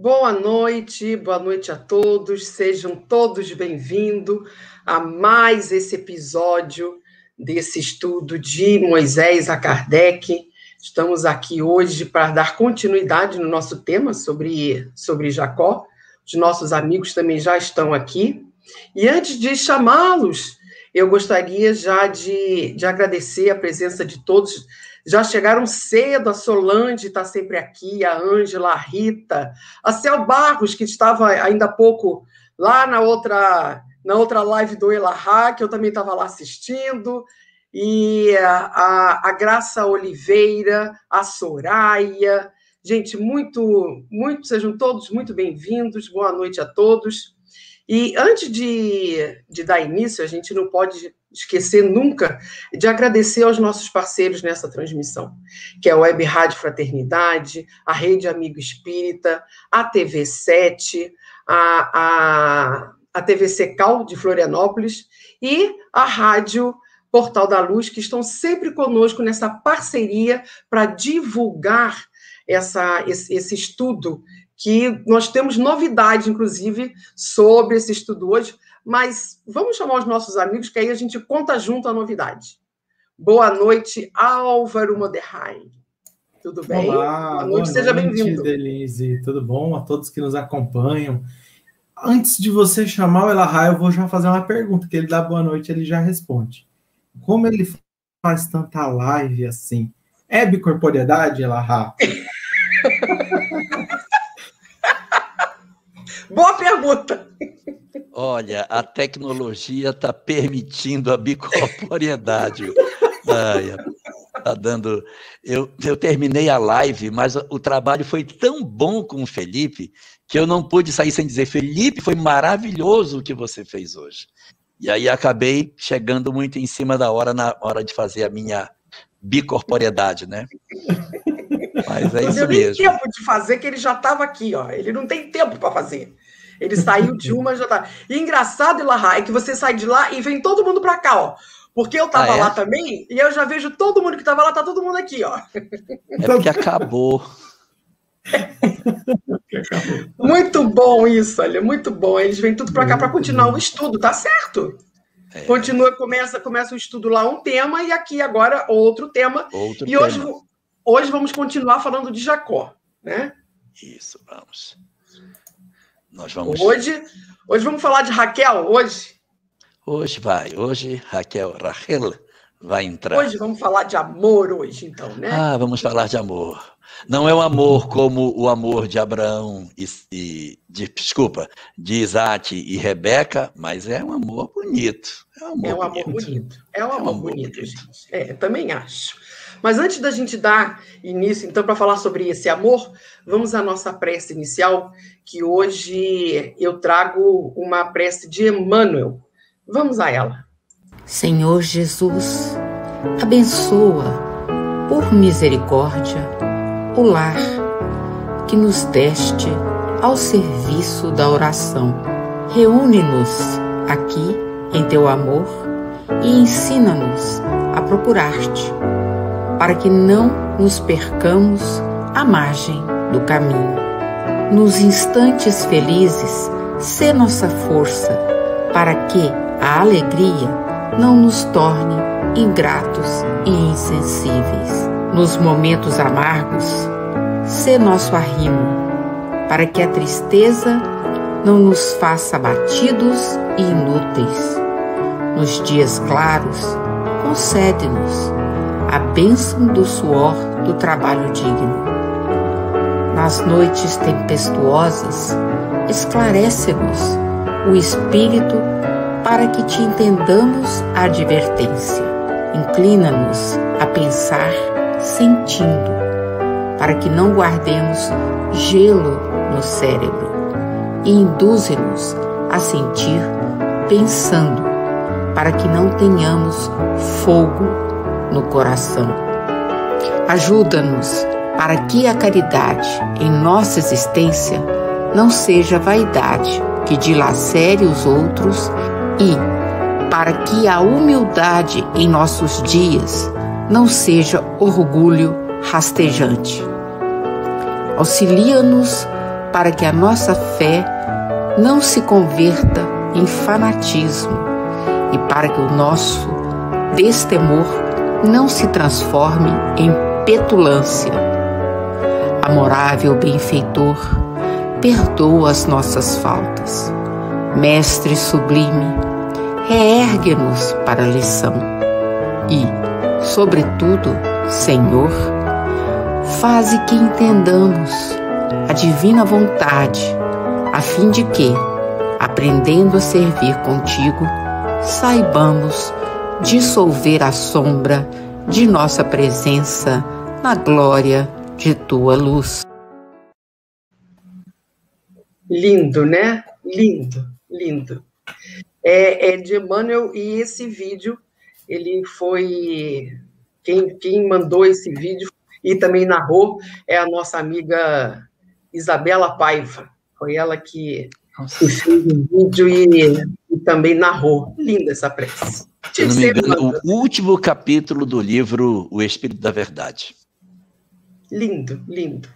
Boa noite a todos, sejam todos bem-vindos a mais esse episódio desse estudo de Moisés a Kardec. Estamos aqui hoje para dar continuidade no nosso tema sobre Jacó. Os nossos amigos também já estão aqui. E antes de chamá-los, eu gostaria já de agradecer a presença de todos. Já chegaram cedo, a Solange está sempre aqui, a Ângela, a Rita, a Cel Barros, que estava ainda há pouco lá na outra live do Elahá, que eu também estava lá assistindo, e a Graça Oliveira, a Soraya. Gente, sejam todos muito bem-vindos, boa noite a todos. E antes de dar início, a gente não pode esquecer nunca de agradecer aos nossos parceiros nessa transmissão, que é a Web Rádio Fraternidade, a Rede Amigo Espírita, a TV7, a TV Secal de Florianópolis e a Rádio Portal da Luz, que estão sempre conosco nessa parceria para divulgar esse estudo, que nós temos novidade, inclusive, sobre esse estudo hoje, mas vamos chamar os nossos amigos, que aí a gente conta junto a novidade. Boa noite, Álvaro Moderheim. Tudo bem? Olá, boa noite, seja bem-vindo. Denise, tudo bom? A todos que nos acompanham. Antes de você chamar o Elahá, eu vou já fazer uma pergunta, que ele dá boa noite, ele já responde. Como ele faz tanta live assim? É bicorporeidade, Elahá? Boa pergunta! Olha, a tecnologia está permitindo a bicorporeidade. Tá dando. Eu terminei a live, mas o trabalho foi tão bom com o Felipe que eu não pude sair sem dizer: Felipe, foi maravilhoso o que você fez hoje. E aí acabei chegando muito em cima da hora, na hora de fazer a minha bicorporeidade, né? Mas é isso mesmo. Não deu nem tempo de fazer, que ele já estava aqui, ó. Ele não tem tempo para fazer. Ele saiu de uma, já tá. E engraçado, Elahá, é que você sai de lá e vem todo mundo para cá, ó. Porque eu estava lá também, e eu já vejo todo mundo que estava lá, tá todo mundo aqui, ó. É porque acabou. Muito bom isso, olha, muito bom. Eles vêm tudo para cá para continuar o estudo, tá certo? Continua, começa o estudo lá, um tema, e aqui agora outro tema. Hoje vamos continuar falando de Jacó, né? Isso, vamos. Nós vamos... Hoje vamos falar de Raquel, hoje? Hoje Rachel vai entrar. Hoje vamos falar de amor hoje, então, né? Vamos falar de amor. Não é um amor como o amor de Abraão de Isaac e Rebeca, mas é um amor bonito. É um amor bonito, gente. Também acho. Mas antes da gente dar início, então, para falar sobre esse amor, vamos à nossa prece inicial, que hoje eu trago uma prece de Emmanuel. Vamos a ela. Senhor Jesus, abençoa, por misericórdia, o lar que nos deste ao serviço da oração. Reúne-nos aqui em teu amor e ensina-nos a procurar-te, para que não nos percamos à margem do caminho. Nos instantes felizes, sê nossa força, para que a alegria não nos torne ingratos e insensíveis. Nos momentos amargos, sê nosso arrimo, para que a tristeza não nos faça abatidos e inúteis. Nos dias claros, concede-nos a bênção do suor do trabalho digno. Nas noites tempestuosas, esclarece-nos o espírito para que te entendamos a advertência. Inclina-nos a pensar sentindo, para que não guardemos gelo no cérebro, e induze-nos a sentir pensando, para que não tenhamos fogo no coração. Ajuda-nos para que a caridade em nossa existência não seja vaidade que dilacere os outros, e para que a humildade em nossos dias não seja orgulho rastejante. Auxilia-nos para que a nossa fé não se converta em fanatismo e para que o nosso destemor não se transforme em petulância. Amorável benfeitor, perdoa as nossas faltas. Mestre sublime, reergue-nos para a lição. E, sobretudo, Senhor, faze que entendamos a divina vontade, a fim de que, aprendendo a servir contigo, saibamos dissolver a sombra de nossa presença na glória de tua luz. Lindo, né? Lindo, lindo. É de Emmanuel, e esse vídeo, ele foi... Quem mandou esse vídeo e também narrou é a nossa amiga Isabela Paiva. Foi ela que fez o vídeo e também narrou. Linda essa prece. Se não me engano, o último capítulo do livro O Espírito da Verdade. Lindo, lindo.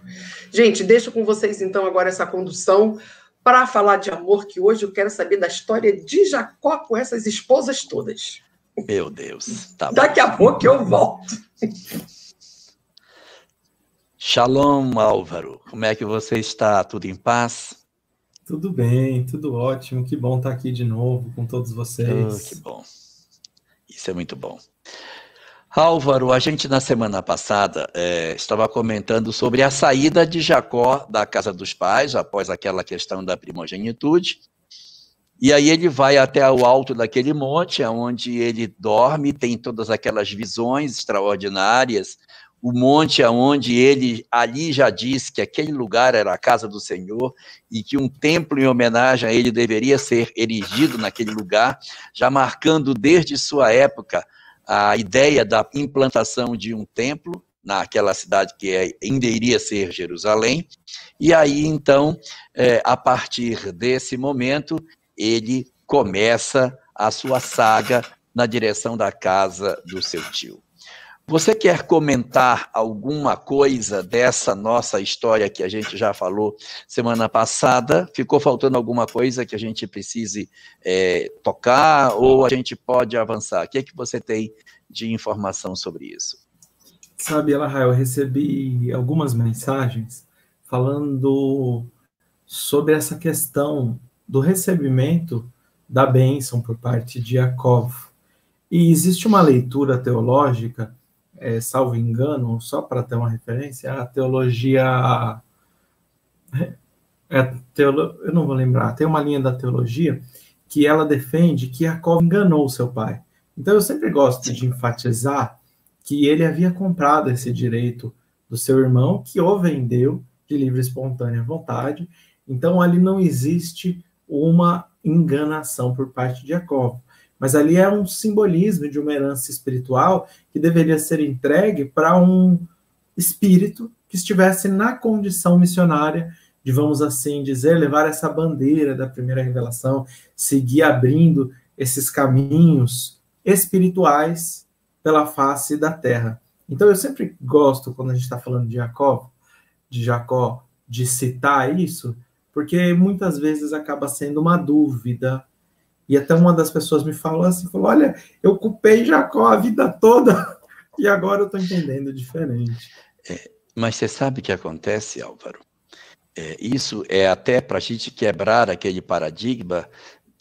Gente, deixo com vocês, então, agora essa condução para falar de amor, que hoje eu quero saber da história de Jacó com essas esposas todas. Meu Deus. Tá Daqui a pouco eu volto. Shalom, Álvaro. Como é que você está? Tudo em paz? Tudo bem, tudo ótimo. Que bom estar aqui de novo com todos vocês. Que bom. Isso é muito bom. Álvaro, a gente na semana passada estava comentando sobre a saída de Jacó da casa dos pais, após aquela questão da primogenitude. E aí ele vai até o alto daquele monte, onde ele dorme, tem todas aquelas visões extraordinárias, o monte onde ele ali já disse que aquele lugar era a casa do Senhor e que um templo em homenagem a ele deveria ser erigido naquele lugar, já marcando desde sua época a ideia da implantação de um templo naquela cidade que ainda iria ser Jerusalém. E aí, então, a partir desse momento, ele começa a sua saga na direção da casa do seu tio. Você quer comentar alguma coisa dessa nossa história que a gente já falou semana passada? Ficou faltando alguma coisa que a gente precise tocar ou a gente pode avançar? O que é que você tem de informação sobre isso? Sabe, Elahá, eu recebi algumas mensagens falando sobre essa questão do recebimento da bênção por parte de Jacó. E existe uma leitura teológica, salvo engano, só para ter uma referência, a teologia... eu não vou lembrar, tem uma linha da teologia que ela defende que Jacó enganou seu pai. Então eu sempre gosto de enfatizar que ele havia comprado esse direito do seu irmão, que o vendeu de livre e espontânea vontade. Então ali não existe uma enganação por parte de Jacó. Mas ali é um simbolismo de uma herança espiritual que deveria ser entregue para um espírito que estivesse na condição missionária de, vamos assim dizer, levar essa bandeira da primeira revelação, seguir abrindo esses caminhos espirituais pela face da terra. Então eu sempre gosto, quando a gente está falando de Jacó, de citar isso, porque muitas vezes acaba sendo uma dúvida. E até uma das pessoas me falou assim, olha, eu culpei Jacó a vida toda e agora eu estou entendendo diferente. Mas você sabe o que acontece, Álvaro? Isso é até para a gente quebrar aquele paradigma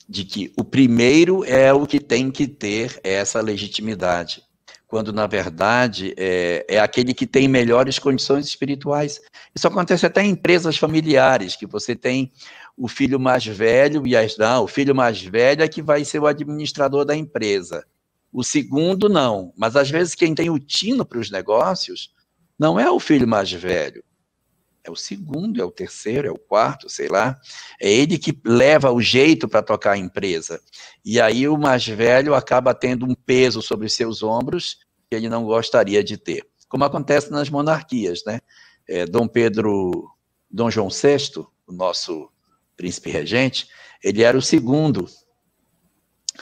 de que o primeiro é o que tem que ter essa legitimidade, quando, na verdade, é aquele que tem melhores condições espirituais. Isso acontece até em empresas familiares, que você tem o filho mais velho, o filho mais velho é que vai ser o administrador da empresa. O segundo, não. Mas, às vezes, quem tem o tino para os negócios não é o filho mais velho. É o segundo, é o terceiro, é o quarto, sei lá. É ele que leva o jeito para tocar a empresa. E aí o mais velho acaba tendo um peso sobre os seus ombros que ele não gostaria de ter. Como acontece nas monarquias, né? Dom João VI, o nosso príncipe regente, ele era o segundo,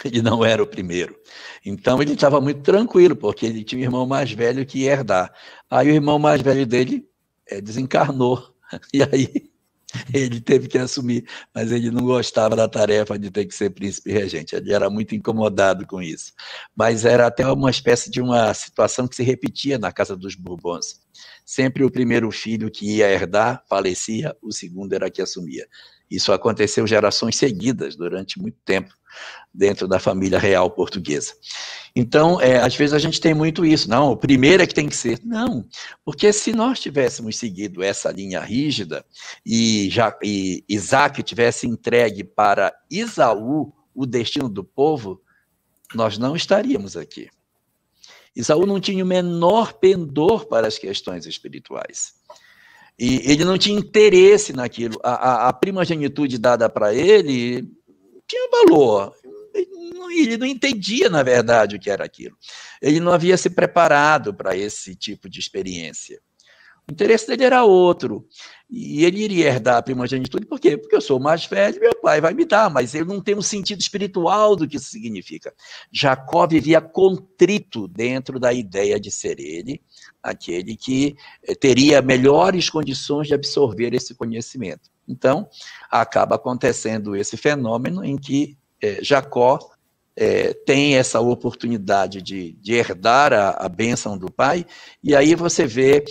ele não era o primeiro. Então ele estava muito tranquilo, porque ele tinha um irmão mais velho que ia herdar. Aí o irmão mais velho dele desencarnou. E aí Ele teve que assumir, mas ele não gostava da tarefa de ter que ser príncipe regente. Ele era muito incomodado com isso. Mas era até uma espécie de uma situação que se repetia na casa dos Bourbons. Sempre o primeiro filho que ia herdar falecia, o segundo era que assumia. Isso aconteceu gerações seguidas, durante muito tempo, dentro da família real portuguesa. Então, às vezes a gente tem muito isso. Não, o primeiro é que tem que ser. Não, porque se nós tivéssemos seguido essa linha rígida e Isaac tivesse entregue para Esaú o destino do povo, nós não estaríamos aqui. Esaú não tinha o menor pendor para as questões espirituais. E ele não tinha interesse naquilo. A primogenitude dada para ele tinha valor. Ele não entendia, na verdade, o que era aquilo. Ele não havia se preparado para esse tipo de experiência. O interesse dele era outro. E ele iria herdar a primogenitude, por quê? Porque eu sou mais velho, meu pai vai me dar, mas ele não tem um sentido espiritual do que isso significa. Jacó vivia contrito dentro da ideia de ser ele, aquele que teria melhores condições de absorver esse conhecimento. Então, acaba acontecendo esse fenômeno em que Jacó tem essa oportunidade de herdar a bênção do pai, e aí você vê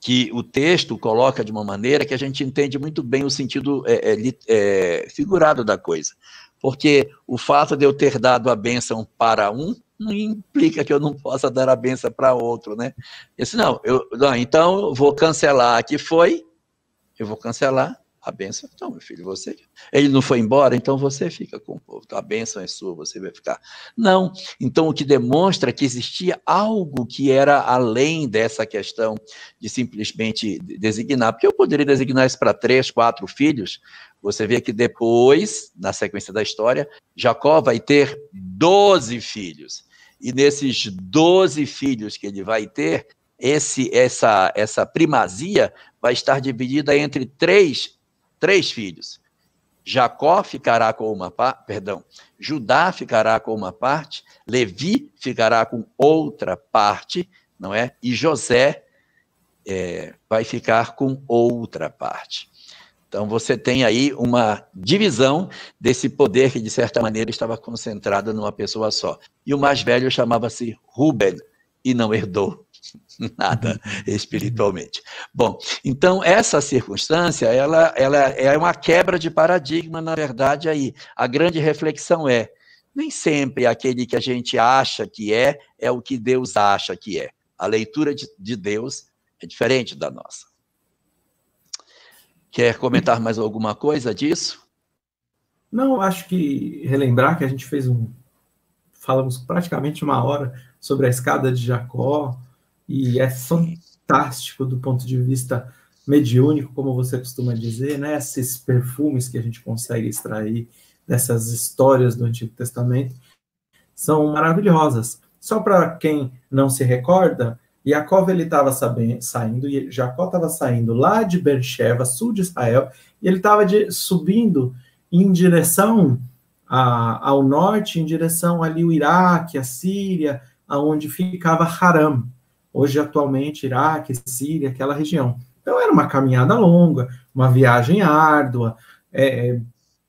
que o texto coloca de uma maneira que a gente entende muito bem o sentido figurado da coisa. Porque o fato de eu ter dado a bênção para um, não implica que eu não possa dar a bênção para outro, né? Eu disse, então eu vou cancelar aqui eu vou cancelar a bênção. Então, meu filho, você... Ele não foi embora, então você fica com o povo. Então, a bênção é sua, você vai ficar. Não. Então, o que demonstra que existia algo que era além dessa questão de simplesmente designar. Porque eu poderia designar isso para 3, 4 filhos. Você vê que depois, na sequência da história, Jacó vai ter 12 filhos. E nesses 12 filhos que ele vai ter, essa primazia vai estar dividida entre três filhos. Jacó ficará com uma parte, Judá ficará com uma parte, Levi ficará com outra parte, não é? E José vai ficar com outra parte. Então, você tem aí uma divisão desse poder que, de certa maneira, estava concentrado numa pessoa só. E o mais velho chamava-se Rúben e não herdou nada espiritualmente. Bom, então, essa circunstância, ela é uma quebra de paradigma, na verdade, aí. A grande reflexão nem sempre aquele que a gente acha que é o que Deus acha que é. A leitura de Deus é diferente da nossa. Quer comentar mais alguma coisa disso? Não, acho que relembrar que a gente falamos praticamente 1 hora sobre a escada de Jacó, e é fantástico do ponto de vista mediúnico, como você costuma dizer, né? Esses perfumes que a gente consegue extrair dessas histórias do Antigo Testamento são maravilhosas. Só para quem não se recorda, Jacó estava saindo, e Jacó estava saindo lá de Beersheba, sul de Israel, e ele estava subindo em direção ao norte, em direção ali o Iraque, a Síria, aonde ficava Haram. Hoje, atualmente, Iraque, Síria, aquela região. Então, era uma caminhada longa, uma viagem árdua,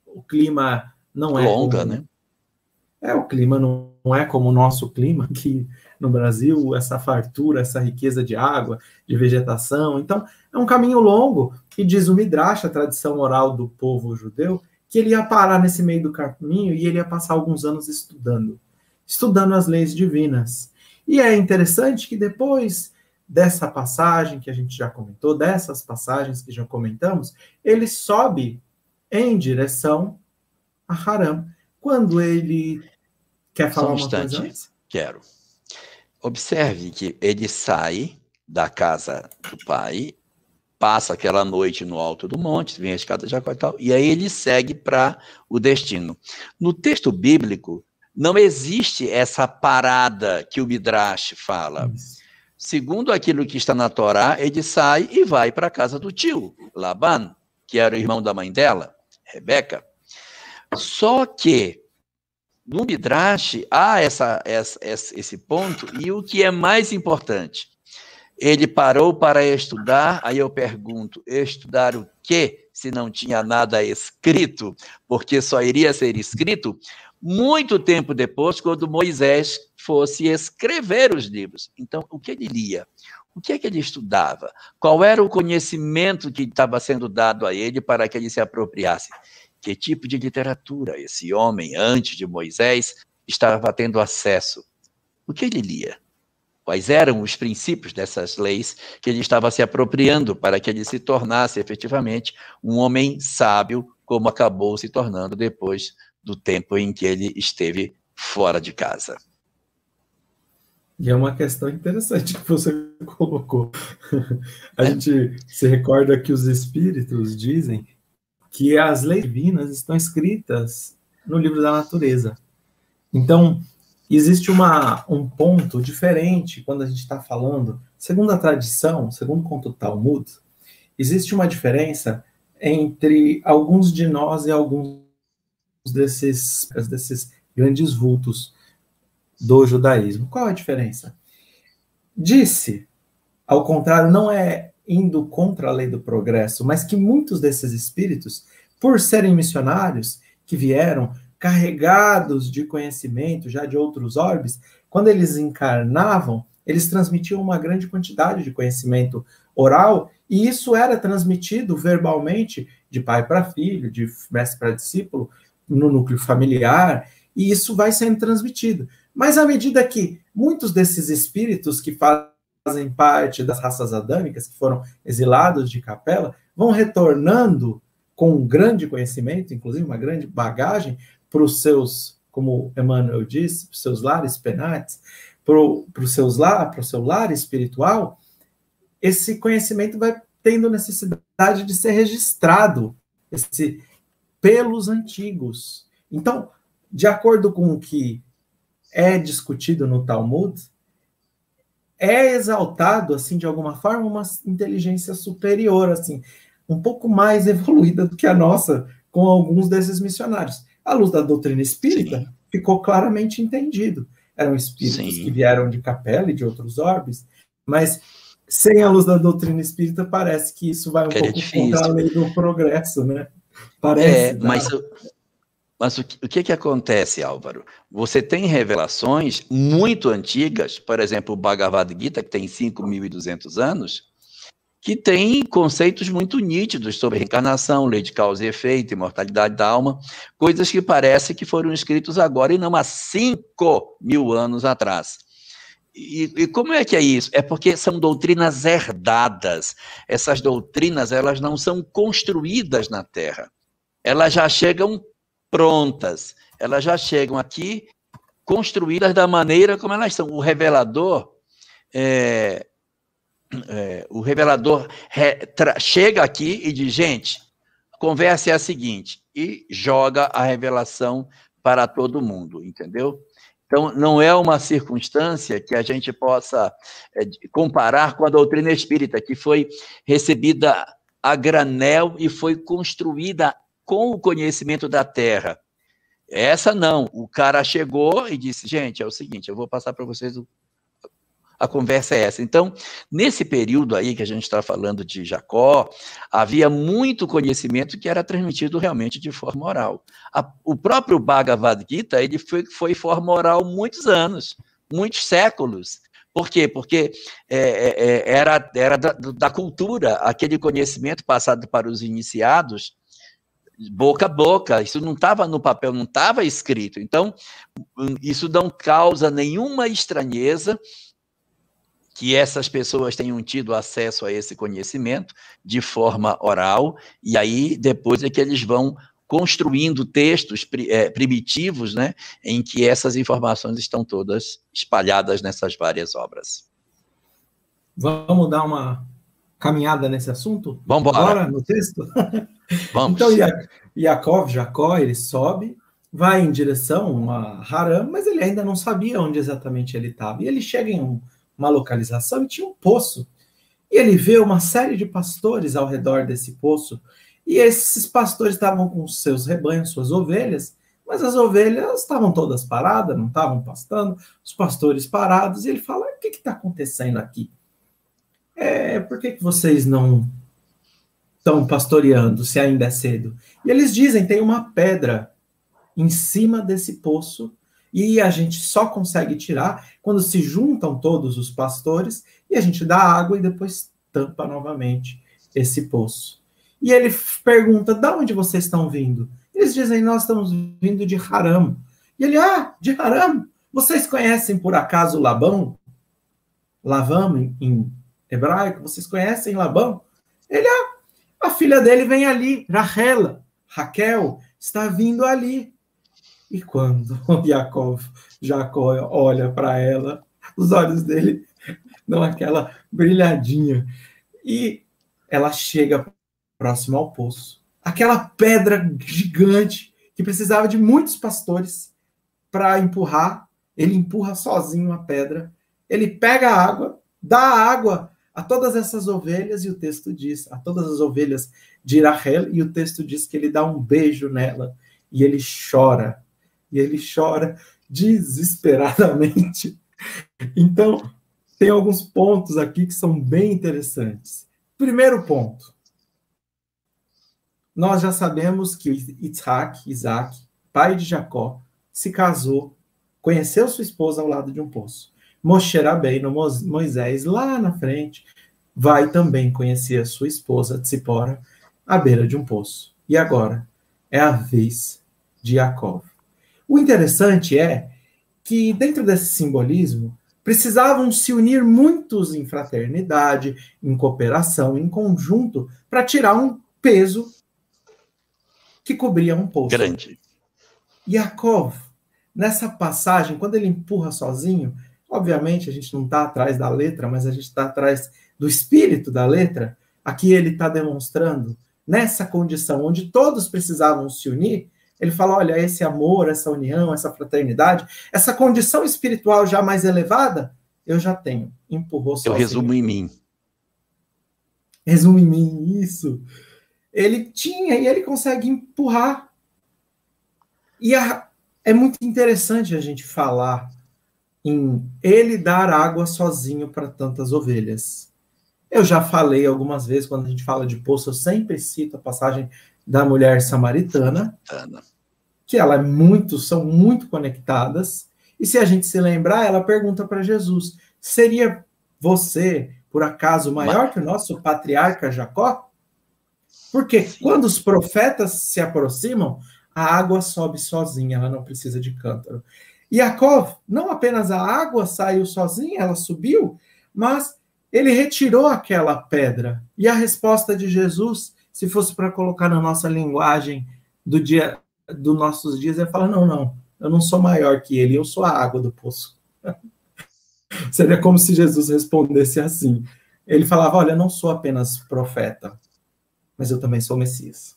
o clima não é... Longa, né? O clima não é como o nosso clima aqui no Brasil, essa fartura, essa riqueza de água, de vegetação. Então, é um caminho longo, que diz o Midrash, a tradição oral do povo judeu, que ele ia parar nesse meio do caminho e ele ia passar alguns anos estudando as leis divinas. E é interessante que depois dessa passagem que a gente já comentou, dessas passagens que já comentamos, ele sobe em direção a Haram. Quando ele quer falar uma coisa antes? Quero. Observe que ele sai da casa do pai, passa aquela noite no alto do monte, vem a escada de Jacó e tal, e aí ele segue para o destino. No texto bíblico, não existe essa parada que o Midrash fala. Segundo aquilo que está na Torá, ele sai e vai para a casa do tio, Labán, que era o irmão da mãe dela, Rebeca. Só que no Midrash há esse ponto, e o que é mais importante, Ele parou para estudar, aí eu pergunto, estudar o quê, se não tinha nada escrito? Porque só iria ser escrito muito tempo depois, quando Moisés fosse escrever os livros. Então, o que ele lia? O que é que ele estudava? Qual era o conhecimento que estava sendo dado a ele para que ele se apropriasse? Que tipo de literatura esse homem, antes de Moisés, estava tendo acesso? O que ele lia? Quais eram os princípios dessas leis que ele estava se apropriando para que ele se tornasse efetivamente um homem sábio, como acabou se tornando depois do tempo em que ele esteve fora de casa? E é uma questão interessante que você colocou. A gente se recorda que os espíritos dizem que as leis divinas estão escritas no livro da natureza. Então, existe um ponto diferente quando a gente está falando, segundo a tradição, segundo conta o Talmud, existe uma diferença entre alguns de nós e alguns desses grandes vultos do judaísmo. Qual a diferença? Disse, ao contrário, não é indo contra a lei do progresso, mas que muitos desses espíritos, por serem missionários, que vieram carregados de conhecimento já de outros orbes, quando eles encarnavam, eles transmitiam uma grande quantidade de conhecimento oral, e isso era transmitido verbalmente de pai para filho, de mestre para discípulo, no núcleo familiar, e isso vai sendo transmitido. Mas à medida que muitos desses espíritos que fazem parte das raças adâmicas, que foram exilados de Capela, vão retornando com um grande conhecimento, inclusive uma grande bagagem, para os seus, como Emmanuel disse, para os seus lares penates, para o seu lar espiritual, esse conhecimento vai tendo necessidade de ser registrado pelos antigos. Então, de acordo com o que é discutido no Talmud, é exaltado, assim, de alguma forma, uma inteligência superior, assim, um pouco mais evoluída do que a nossa, com alguns desses missionários. À luz da doutrina espírita, sim, ficou claramente entendido. Eram espíritos, sim, que vieram de Capela e de outros orbes, mas sem a luz da doutrina espírita, parece que isso vai um pouco contra a lei do progresso, né? Parece. Mas o que acontece, Álvaro? Você tem revelações muito antigas, por exemplo, o Bhagavad Gita, que tem 5.200 anos, que tem conceitos muito nítidos sobre reencarnação, lei de causa e efeito, imortalidade da alma, coisas que parece que foram escritos agora e não há 5.000 anos atrás. E como é que é isso? É porque são doutrinas herdadas. Essas doutrinas, elas não são construídas na Terra. Elas já chegam prontas. Elas já chegam aqui construídas da maneira como elas são. O revelador chega aqui e diz, gente, a conversa é a seguinte, e joga a revelação para todo mundo, entendeu? Então, não é uma circunstância que a gente possa comparar com a doutrina espírita, que foi recebida a granel e foi construída com o conhecimento da Terra. Essa não. O cara chegou e disse, gente, é o seguinte, eu vou passar para vocês a conversa é essa. Então, nesse período aí que a gente está falando de Jacó, havia muito conhecimento que era transmitido realmente de forma oral. O próprio Bhagavad Gita, ele foi forma oral muitos anos, muitos séculos. Por quê? Porque era da cultura, aquele conhecimento passado para os iniciados, boca a boca, isso não estava no papel, não estava escrito. Então, isso não causa nenhuma estranheza que essas pessoas tenham tido acesso a esse conhecimento de forma oral, e aí depois é que eles vão construindo textos primitivos, né, em que essas informações estão todas espalhadas nessas várias obras. Vamos dar uma caminhada nesse assunto? Vamos embora. Agora, no texto? Vamos. Então, Jacó, ele sobe, vai em direção a Harã, mas ele ainda não sabia onde exatamente ele estava. E ele chega em uma localização e tinha um poço. E ele vê uma série de pastores ao redor desse poço. E esses pastores estavam com seus rebanhos, suas ovelhas, mas as ovelhas estavam todas paradas, não estavam pastando, os pastores parados. E ele fala, o que está acontecendo aqui? por que vocês não estão pastoreando, se ainda é cedo? E eles dizem, tem uma pedra em cima desse poço, e a gente só consegue tirar quando se juntam todos os pastores, e a gente dá água e depois tampa novamente esse poço. E ele pergunta, de onde vocês estão vindo? Eles dizem, nós estamos vindo de Haram. E ele, de Haram? Vocês conhecem por acaso Labão? Lavão em hebraico, vocês conhecem Labão? Ele, a filha dele vem ali, Raquel, está vindo ali. E quando Jacó olha para ela, os olhos dele dão aquela brilhadinha. E ela chega próximo ao poço. Aquela pedra gigante que precisava de muitos pastores para empurrar. Ele empurra sozinho a pedra. Ele pega a água, dá água a todas essas ovelhas, e o texto diz, a todas as ovelhas de Rachel, e o texto diz que ele dá um beijo nela, e ele chora desesperadamente. Então, tem alguns pontos aqui que são bem interessantes. Primeiro ponto, nós já sabemos que Isaac, pai de Jacó, se casou, conheceu sua esposa ao lado de um poço. Moshe Rabbeinu, Moisés, lá na frente, vai também conhecer a sua esposa, Tzipora, à beira de um poço. E agora é a vez de Jacó. O interessante é que, dentro desse simbolismo, precisavam se unir muitos em fraternidade, em cooperação, em conjunto, para tirar um peso que cobria um poço. Grande. Jacó, nessa passagem, quando ele empurra sozinho, obviamente a gente não está atrás da letra, mas a gente está atrás do espírito da letra. Aqui ele está demonstrando, nessa condição onde todos precisavam se unir, ele fala, olha, esse amor, essa união, essa fraternidade, essa condição espiritual já mais elevada, eu já tenho. Empurrou sozinho. Eu resumo em mim. Resumo em mim, isso. Ele tinha e ele consegue empurrar. E é muito interessante a gente falar em ele dar água sozinho para tantas ovelhas. Eu já falei algumas vezes, quando a gente fala de poço, eu sempre cito a passagem da mulher samaritana, que são muito conectadas, e se a gente se lembrar, ela pergunta para Jesus, seria você, por acaso, maior que o nosso patriarca Jacó? Porque quando os profetas se aproximam, a água sobe sozinha, ela não precisa de cântaro. E Jacó, não apenas a água saiu sozinha, ela subiu, mas ele retirou aquela pedra. E a resposta de Jesus, se fosse para colocar na nossa linguagem dos nossos dias, ele fala, não, eu não sou maior que ele, eu sou a água do poço. Seria como se Jesus respondesse assim. Ele falava, olha, eu não sou apenas profeta, mas eu também sou Messias.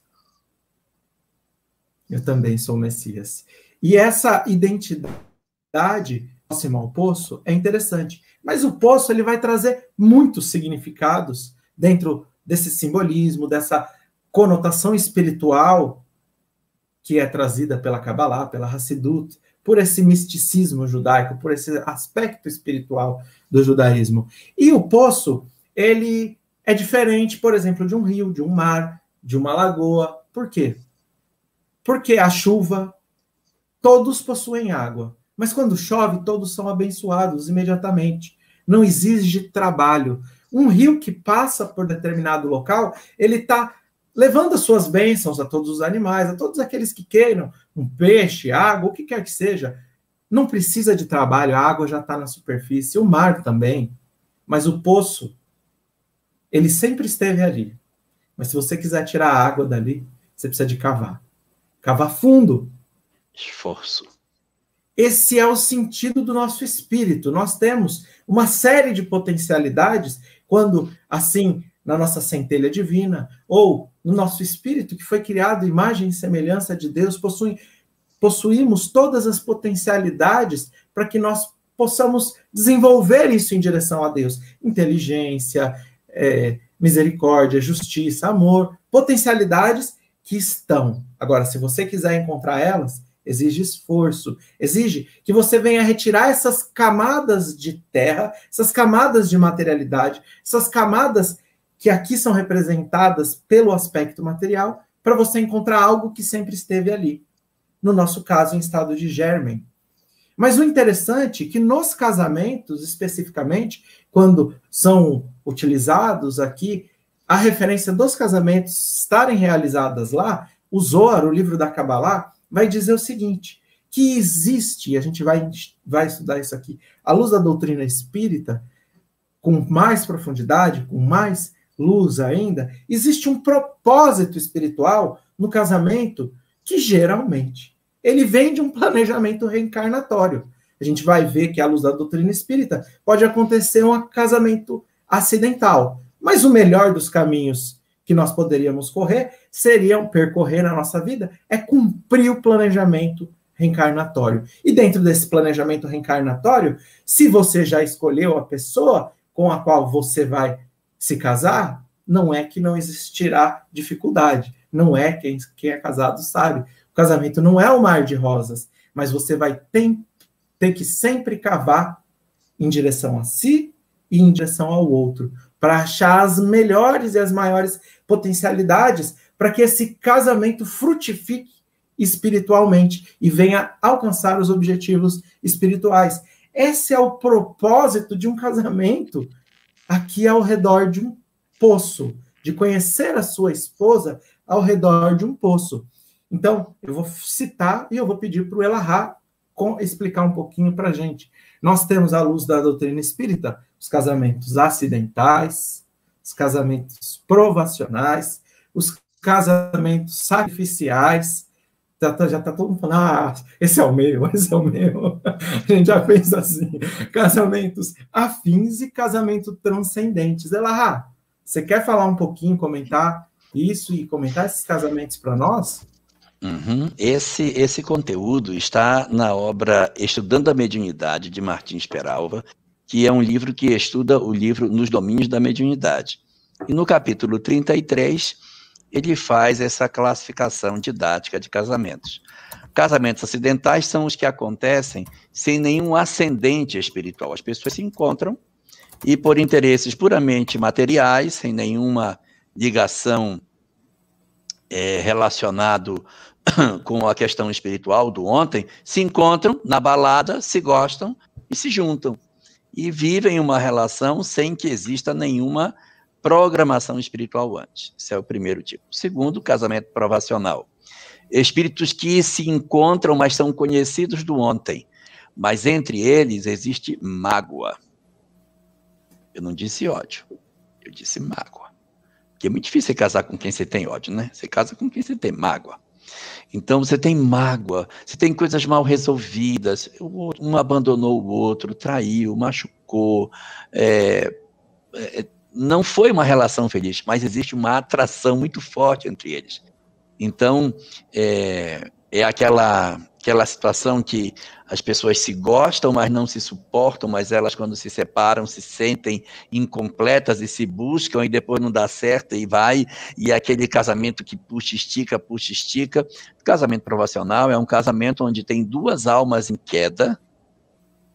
Eu também sou Messias. E essa identidade próxima ao poço é interessante. Mas o poço ele vai trazer muitos significados dentro desse simbolismo, dessa conotação espiritual que é trazida pela Kabbalah, pela Hassidut, por esse misticismo judaico, por esse aspecto espiritual do judaísmo. E o poço, ele é diferente, por exemplo, de um rio, de um mar, de uma lagoa. Por quê? Porque a chuva, todos possuem água. Mas quando chove, todos são abençoados imediatamente. Não exige trabalho. Um rio que passa por determinado local, ele está levando as suas bênçãos a todos os animais, a todos aqueles que queiram, um peixe, água, o que quer que seja. Não precisa de trabalho, a água já está na superfície, o mar também. Mas o poço, ele sempre esteve ali. Mas se você quiser tirar a água dali, você precisa de cavar. Cavar fundo. Esforço. Esse é o sentido do nosso espírito. Nós temos uma série de potencialidades quando, assim, na nossa centelha divina, ou no nosso espírito, que foi criado imagem e semelhança de Deus, possuímos todas as potencialidades para que nós possamos desenvolver isso em direção a Deus. Inteligência, misericórdia, justiça, amor, potencialidades que estão. Agora, se você quiser encontrar elas, exige esforço, exige que você venha retirar essas camadas de terra, essas camadas de materialidade, essas camadas que aqui são representadas pelo aspecto material, para você encontrar algo que sempre esteve ali. No nosso caso, em estado de germen. Mas o interessante é que nos casamentos, especificamente, quando são utilizados aqui, a referência dos casamentos estarem realizadas lá, o Zohar, o livro da Kabbalah, vai dizer o seguinte, que existe, e a gente vai estudar isso aqui, à luz da doutrina espírita, com mais profundidade, com mais luz ainda, existe um propósito espiritual no casamento que geralmente ele vem de um planejamento reencarnatório. A gente vai ver que, à luz da doutrina espírita, pode acontecer um casamento acidental. Mas o melhor dos caminhos que nós poderíamos percorrer na nossa vida, é cumprir o planejamento reencarnatório. E dentro desse planejamento reencarnatório, se você já escolheu a pessoa com a qual você vai se casar, não é que não existirá dificuldade. Não é, quem é casado sabe. O casamento não é um mar de rosas, mas você vai ter que sempre cavar em direção a si e em direção ao outro, para achar as melhores e as maiores potencialidades para que esse casamento frutifique espiritualmente e venha alcançar os objetivos espirituais. Esse é o propósito de um casamento aqui ao redor de um poço, de conhecer a sua esposa ao redor de um poço. Então, eu vou citar e eu vou pedir para o Elahá explicar um pouquinho para a gente. Nós temos, à luz da doutrina espírita, os casamentos acidentais, os casamentos provacionais, os casamentos sacrificiais. Já está todo mundo falando, esse é o meu, esse é o meu. A gente já pensa assim. Casamentos afins e casamentos transcendentes. Elahá, você quer falar um pouquinho, comentar isso e comentar esses casamentos para nós? Uhum. Esse conteúdo está na obra Estudando a Mediunidade, de Martins Peralva, que é um livro que estuda o livro Nos Domínios da Mediunidade. E no capítulo 33, ele faz essa classificação didática de casamentos. Casamentos acidentais são os que acontecem sem nenhum ascendente espiritual. As pessoas se encontram e, por interesses puramente materiais, sem nenhuma ligação relacionado com a questão espiritual do ontem, se encontram na balada, se gostam e se juntam. E vivem uma relação sem que exista nenhuma programação espiritual antes. Esse é o primeiro tipo. O segundo, casamento provacional. Espíritos que se encontram, mas são conhecidos do ontem. Mas entre eles existe mágoa. Eu não disse ódio, eu disse mágoa. Porque é muito difícil você casar com quem você tem ódio, né? Você casa com quem você tem mágoa. Então, você tem mágoa, você tem coisas mal resolvidas, um abandonou o outro, traiu, machucou, não foi uma relação feliz, mas existe uma atração muito forte entre eles. Então, é aquela situação que as pessoas se gostam, mas não se suportam, mas elas, quando se separam, se sentem incompletas e se buscam, e depois não dá certo, e vai, e é aquele casamento que puxa, estica. O casamento provacional é um casamento onde tem duas almas em queda,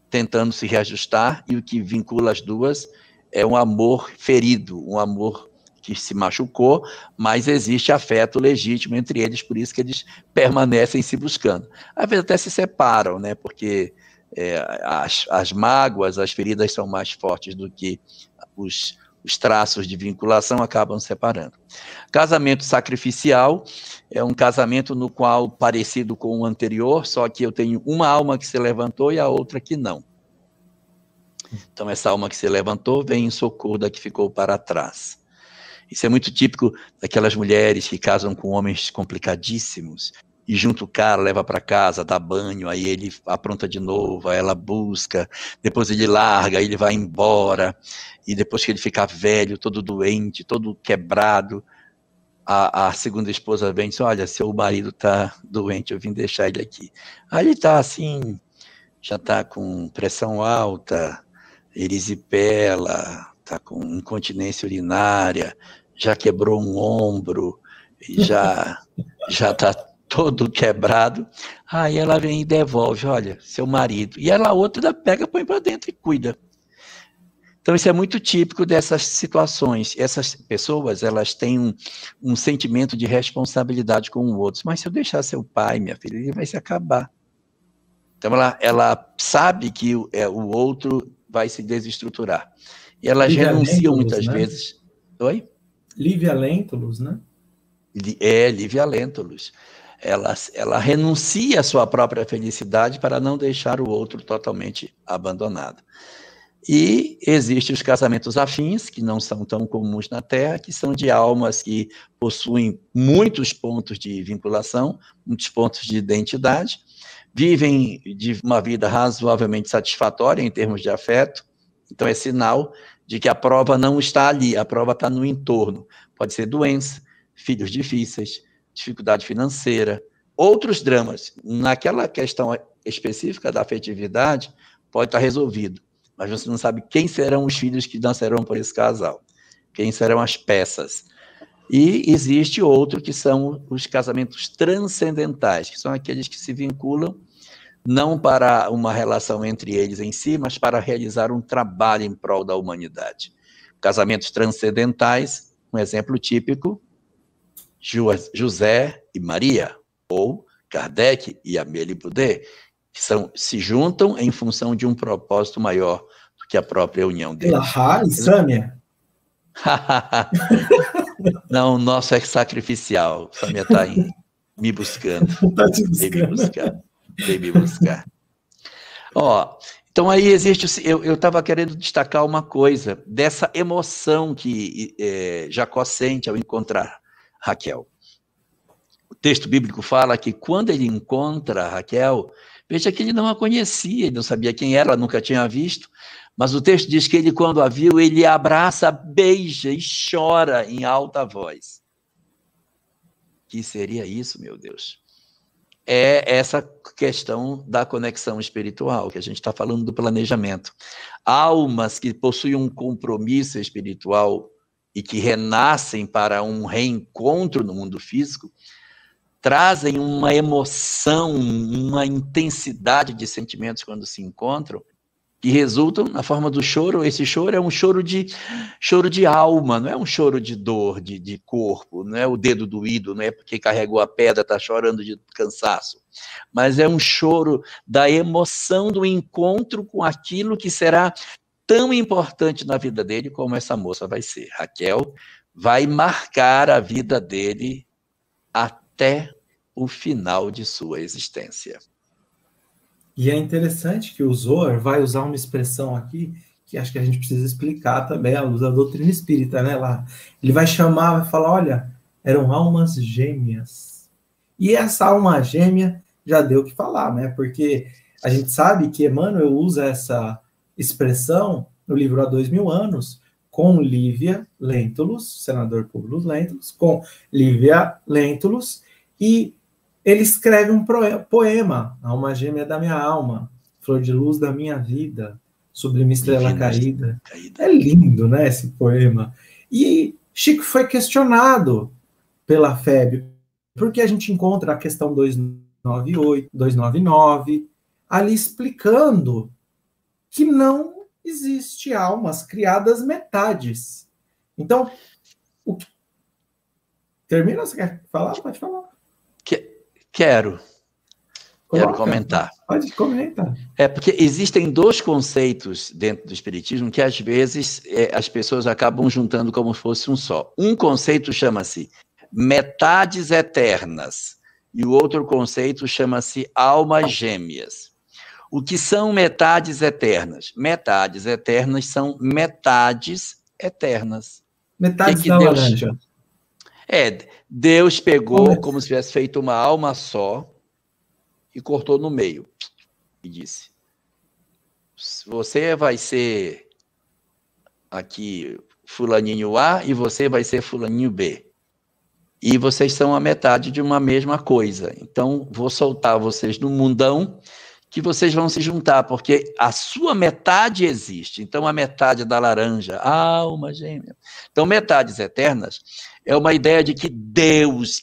tentando se reajustar, e o que vincula as duas é um amor ferido, um amor que se machucou, mas existe afeto legítimo entre eles, por isso que eles permanecem se buscando. Às vezes até se separam, né? Porque as mágoas, as feridas são mais fortes do que os traços de vinculação, acabam separando. Casamento sacrificial é um casamento no qual, parecido com o anterior, só que eu tenho uma alma que se levantou e a outra que não. Então essa alma que se levantou vem em socorro da que ficou para trás. Isso é muito típico daquelas mulheres que casam com homens complicadíssimos e junto o cara, leva para casa, dá banho, aí ele apronta de novo, aí ela busca, depois ele larga, aí ele vai embora, e depois que ele fica velho, todo doente, todo quebrado, a segunda esposa vem e diz, olha, seu marido está doente, eu vim deixar ele aqui. Aí ele está assim, já está com pressão alta, erisipela, está com incontinência urinária, já quebrou um ombro, e já está todo quebrado. Aí ela vem e devolve, olha, seu marido. E ela, a outra, pega, põe para dentro e cuida. Então, isso é muito típico dessas situações. Essas pessoas, elas têm um sentimento de responsabilidade com o outro. Mas se eu deixar seu pai, minha filha, ele vai se acabar. Então, ela sabe que o outro vai se desestruturar. E elas Lívia renunciam Lentulus, muitas né? vezes. Oi? Lívia Lentulus, né? Lívia Lentulus. Ela renuncia à sua própria felicidade para não deixar o outro totalmente abandonado. E existem os casamentos afins, que não são tão comuns na Terra, que são de almas que possuem muitos pontos de vinculação, muitos pontos de identidade, vivem de uma vida razoavelmente satisfatória em termos de afeto. Então é sinal de que a prova não está ali, a prova está no entorno. Pode ser doença, filhos difíceis, dificuldade financeira, outros dramas. Naquela questão específica da afetividade, pode estar resolvido. Mas você não sabe quem serão os filhos que nascerão por esse casal, quem serão as peças. E existe outro que são os casamentos transcendentais, que são aqueles que se vinculam não para uma relação entre eles em si, mas para realizar um trabalho em prol da humanidade. Casamentos transcendentais, um exemplo típico, José e Maria, ou Kardec e Amélie Boudet, que se juntam em função de um propósito maior do que a própria união deles. Elahá e Sâmia? Não, o nosso é sacrificial. Sâmia está me buscando. Está te buscando. Vem me buscar. Então aí existe... Eu estava querendo destacar uma coisa, dessa emoção que Jacó sente ao encontrar Raquel. O texto bíblico fala que quando ele encontra Raquel... Veja que ele não a conhecia, ele não sabia quem era, nunca tinha visto, mas o texto diz que ele, quando a viu, ele abraça, beija e chora em alta voz. Que seria isso, meu Deus? É essa questão da conexão espiritual, que a gente está falando do planejamento. Almas que possuem um compromisso espiritual e que renascem para um reencontro no mundo físico, trazem uma emoção, uma intensidade de sentimentos quando se encontram, que resultam na forma do choro. Esse choro é um choro de alma, não é um choro de dor, de corpo, não é o dedo doído, não é porque carregou a pedra, está chorando de cansaço, mas é um choro da emoção do encontro com aquilo que será tão importante na vida dele como essa moça vai ser. Raquel vai marcar a vida dele até o final de sua existência. E é interessante que o Zohar vai usar uma expressão aqui que acho que a gente precisa explicar também, à luz da doutrina espírita, né? Lá. Ele vai chamar, vai falar, olha, eram almas gêmeas. E essa alma gêmea já deu o que falar, né? Porque a gente sabe que Emmanuel usa essa expressão no livro Há 2000 anos, com Lívia Lentulus, senador Publius Lentulus, com Lívia Lentulus, e ele escreve um poema, Alma Gêmea da Minha Alma, Flor de Luz da Minha Vida, Sublime Estrela Caída. É lindo, né, esse poema. E Chico foi questionado pela FEB, porque a gente encontra a questão 298, 299, ali explicando que não existe almas criadas metades. Então, termina? Você quer falar? Pode falar. Quero comentar. Pode comentar. Porque existem dois conceitos dentro do Espiritismo que, às vezes, as pessoas acabam juntando como se fosse um só. Um conceito chama-se metades eternas e o outro conceito chama-se almas gêmeas. O que são metades eternas? Metades eternas são metades eternas. Metades da laranja. Deus pegou como se tivesse feito uma alma só e cortou no meio e disse: você vai ser aqui fulaninho A e você vai ser fulaninho B. E vocês são a metade de uma mesma coisa. Então, vou soltar vocês no mundão que vocês vão se juntar, porque a sua metade existe. Então, a metade da laranja, a alma gêmea. Então, metades eternas é uma ideia de que Deus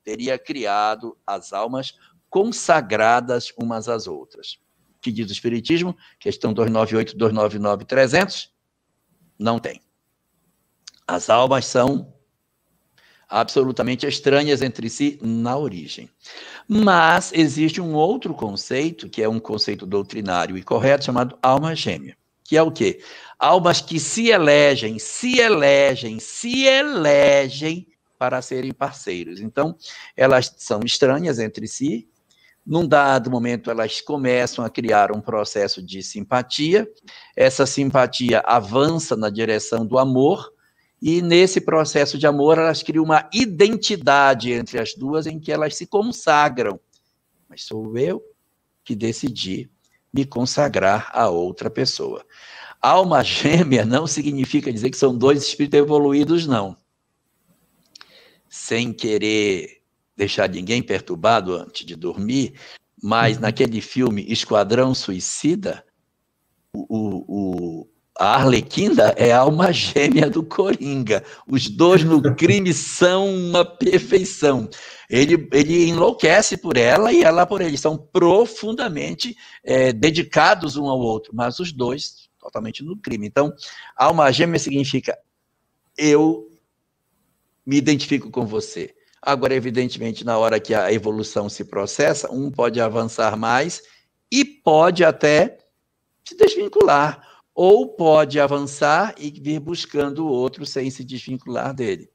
teria criado as almas consagradas umas às outras. O que diz o Espiritismo? Questão 298, 299, 300. Não tem. As almas são absolutamente estranhas entre si na origem. Mas existe um outro conceito, que é um conceito doutrinário e correto, chamado alma gêmea, que é o quê? Almas que se elegem para serem parceiros. Então, elas são estranhas entre si. Num dado momento, elas começam a criar um processo de simpatia. Essa simpatia avança na direção do amor, e nesse processo de amor, elas criam uma identidade entre as duas em que elas se consagram. Mas sou eu que decidi me consagrar a outra pessoa. Alma gêmea não significa dizer que são dois espíritos evoluídos, não. Sem querer deixar ninguém perturbado antes de dormir, mas naquele filme Esquadrão Suicida, a Arlequina é a alma gêmea do Coringa. Os dois no crime são uma perfeição. Ele enlouquece por ela e ela por ele. São profundamente dedicados um ao outro, mas os dois totalmente no crime. Então, alma gêmea significa eu me identifico com você. Agora, evidentemente, na hora que a evolução se processa, um pode avançar mais e pode até se desvincular, ou pode avançar e vir buscando o outro sem se desvincular dele.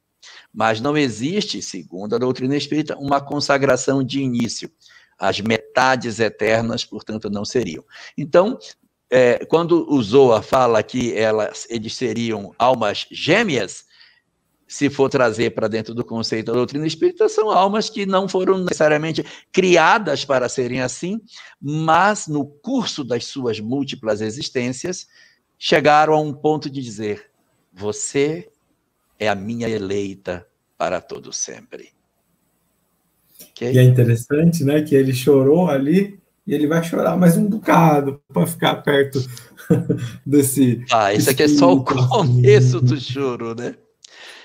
Mas não existe, segundo a doutrina espírita, uma consagração de início. As metades eternas, portanto, não seriam. Então, quando o Zohar fala que eles seriam almas gêmeas, se for trazer para dentro do conceito da doutrina espírita, são almas que não foram necessariamente criadas para serem assim, mas no curso das suas múltiplas existências, chegaram a um ponto de dizer: você é a minha eleita para todo sempre. Okay? E é interessante, né, que ele chorou ali, e ele vai chorar mais um bocado para ficar perto desse... Isso aqui é só o começo do choro, né?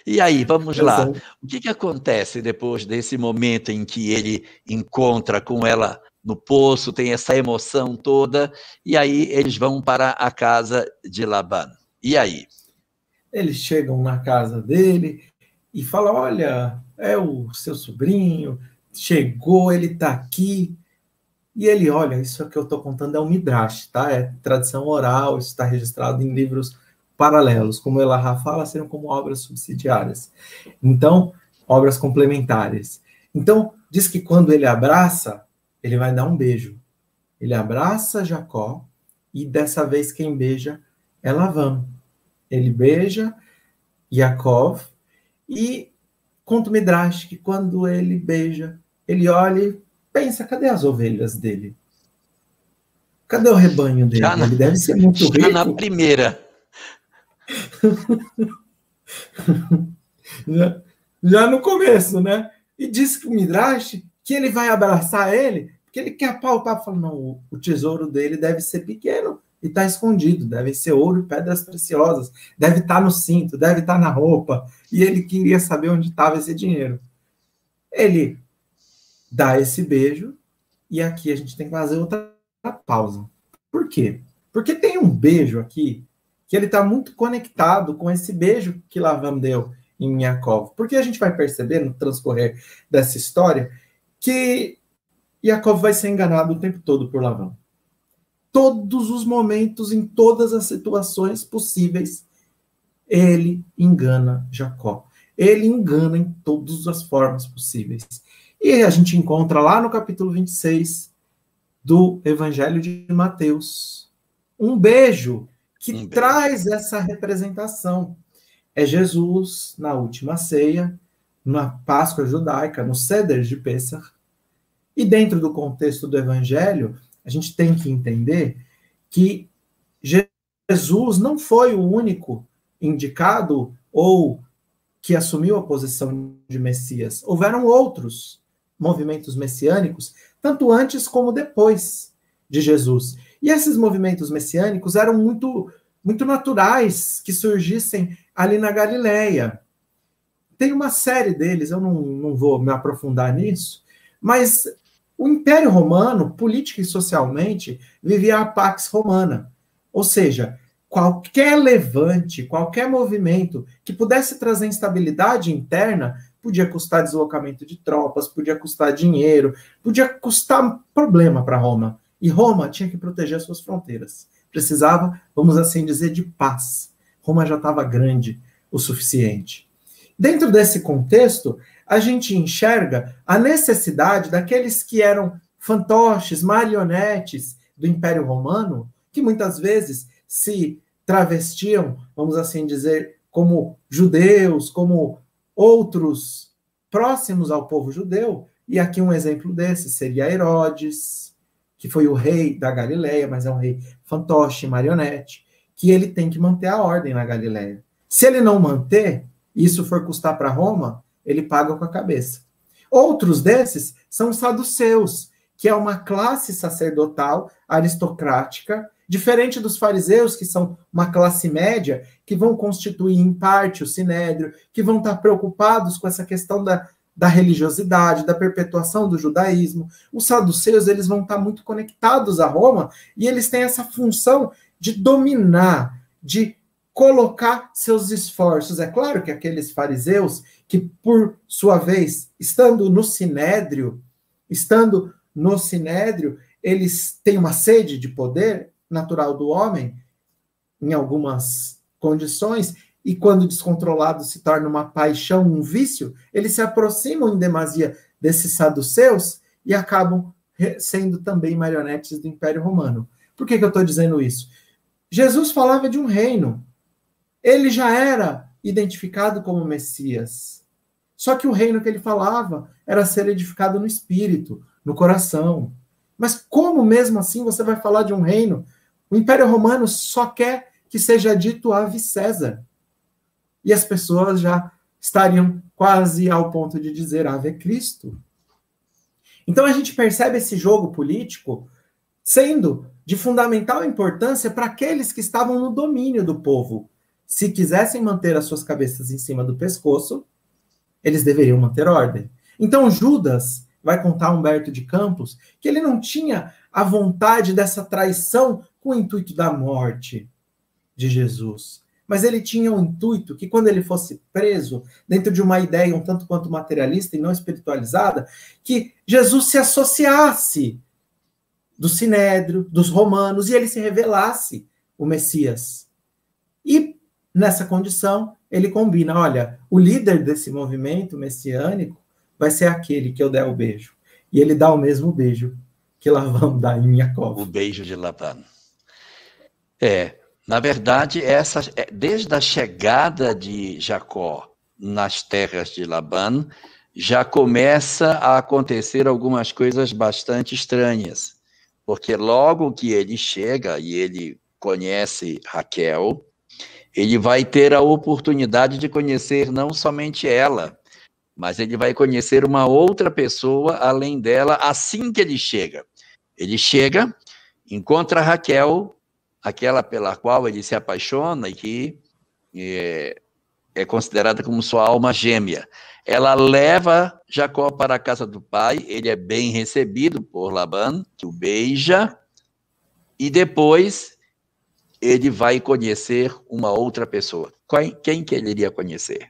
E aí, vamos lá. O que acontece depois desse momento em que ele encontra com ela no poço, tem essa emoção toda, e aí eles vão para a casa de Laban. E aí? Eles chegam na casa dele e falam: olha, é o seu sobrinho, chegou, ele está aqui. E ele, olha, isso que eu estou contando é um midrash, tá? É tradição oral, isso está registrado em livros paralelos, como o Elahá fala, seriam como obras subsidiárias. Então, obras complementares. Então, diz que quando ele abraça, ele vai dar um beijo. Ele abraça Jacó, e dessa vez quem beija é Lavan. Ele beija Yaakov, e conta o midrash que quando ele beija, ele olha e pensa: cadê as ovelhas dele? Cadê o rebanho dele? Ele deve ser muito rico. Na primeira. já no começo, né? E diz que o midrash que ele vai abraçar ele, porque ele quer apalpar, fala: não, o tesouro dele deve ser pequeno e está escondido, deve ser ouro e pedras preciosas, deve estar no cinto, deve estar na roupa, e ele queria saber onde estava esse dinheiro. Ele dá esse beijo, e aqui a gente tem que fazer outra pausa. Por quê? Porque tem um beijo aqui que ele está muito conectado com esse beijo que Lavan deu em Yaakov. Porque a gente vai perceber no transcorrer dessa história que Yaakov vai ser enganado o tempo todo por Lavan. Todos os momentos, em todas as situações possíveis, ele engana Jacó. Ele engana em todas as formas possíveis. E a gente encontra lá no capítulo 26 do Evangelho de Mateus um beijo que traz essa representação. É Jesus, na última ceia, na Páscoa judaica, no Seder de Pessach. E dentro do contexto do Evangelho, a gente tem que entender que Jesus não foi o único indicado ou que assumiu a posição de Messias. Houveram outros movimentos messiânicos, tanto antes como depois de Jesus. E esses movimentos messiânicos eram muito, muito naturais que surgissem ali na Galileia. Tem uma série deles, eu não vou me aprofundar nisso, mas o Império Romano, política e socialmente, vivia a Pax Romana. Ou seja, qualquer levante, qualquer movimento que pudesse trazer instabilidade interna, podia custar deslocamento de tropas, podia custar dinheiro, podia custar problema para Roma. E Roma tinha que proteger as suas fronteiras. Precisava, vamos assim dizer, de paz. Roma já estava grande o suficiente. Dentro desse contexto, a gente enxerga a necessidade daqueles que eram fantoches, marionetes do Império Romano, que muitas vezes se travestiam, vamos assim dizer, como judeus, como outros próximos ao povo judeu. E aqui um exemplo desse seria Herodes, que foi o rei da Galileia, mas é um rei fantoche, marionete, que ele tem que manter a ordem na Galileia. Se ele não manter, e isso for custar para Roma, ele paga com a cabeça. Outros desses são os saduceus, que é uma classe sacerdotal aristocrática, diferente dos fariseus, que são uma classe média, que vão constituir em parte o sinédrio, que vão estar preocupados com essa questão da religiosidade, da perpetuação do judaísmo. Os saduceus, eles vão estar muito conectados a Roma, e eles têm essa função de dominar, de colocar seus esforços. É claro que aqueles fariseus, que por sua vez, estando no sinédrio, eles têm uma sede de poder natural do homem, em algumas condições, e quando descontrolado se torna uma paixão, um vício, eles se aproximam em demasia desses saduceus e acabam sendo também marionetes do Império Romano. Por que eu estou dizendo isso? Jesus falava de um reino. Ele já era identificado como Messias. Só que o reino que ele falava era ser edificado no espírito, no coração. Mas como mesmo assim você vai falar de um reino? O Império Romano só quer que seja dito Ave César. E as pessoas já estariam quase ao ponto de dizer Ave Cristo. Então a gente percebe esse jogo político sendo de fundamental importância para aqueles que estavam no domínio do povo. Se quisessem manter as suas cabeças em cima do pescoço, eles deveriam manter ordem. Então Judas vai contar a Humberto de Campos que ele não tinha a vontade dessa traição com o intuito da morte de Jesus. Mas ele tinha o intuito que quando ele fosse preso, dentro de uma ideia um tanto quanto materialista e não espiritualizada, que Jesus se associasse do Sinédrio, dos romanos, e ele se revelasse o Messias. E nessa condição, ele combina, olha, o líder desse movimento messiânico vai ser aquele que eu der o beijo. E ele dá o mesmo beijo que Labão dá em Jacó. O beijo de Labão. Na verdade, desde a chegada de Jacó nas terras de Labão, já começa a acontecer algumas coisas bastante estranhas. Porque logo que ele chega e ele conhece Raquel, ele vai ter a oportunidade de conhecer não somente ela, mas ele vai conhecer uma outra pessoa além dela assim que ele chega. Ele chega, encontra Raquel, aquela pela qual ele se apaixona e que é considerada como sua alma gêmea. Ela leva Jacó para a casa do pai, ele é bem recebido por Labão, que o beija, e depois ele vai conhecer uma outra pessoa. Quem que ele iria conhecer?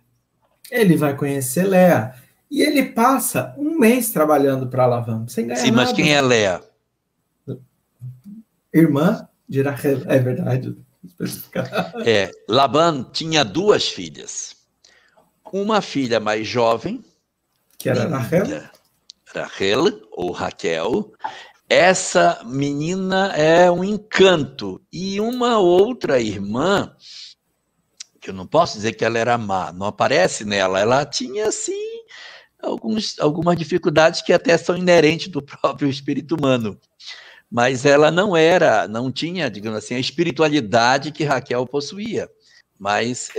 Ele vai conhecer Léa. E ele passa um mês trabalhando para Labão, sem ganhar nada. Sim, mas quem é Léa? Irmã de Raquel, é verdade. Labão tinha 2 filhas. Uma filha mais jovem, que era Rachel, ou Raquel. Essa menina é um encanto. E uma outra irmã, que eu não posso dizer que ela era má, não aparece nela, ela tinha, assim, algumas dificuldades que até são inerentes do próprio espírito humano. Mas ela não tinha, digamos assim, a espiritualidade que Raquel possuía. Mas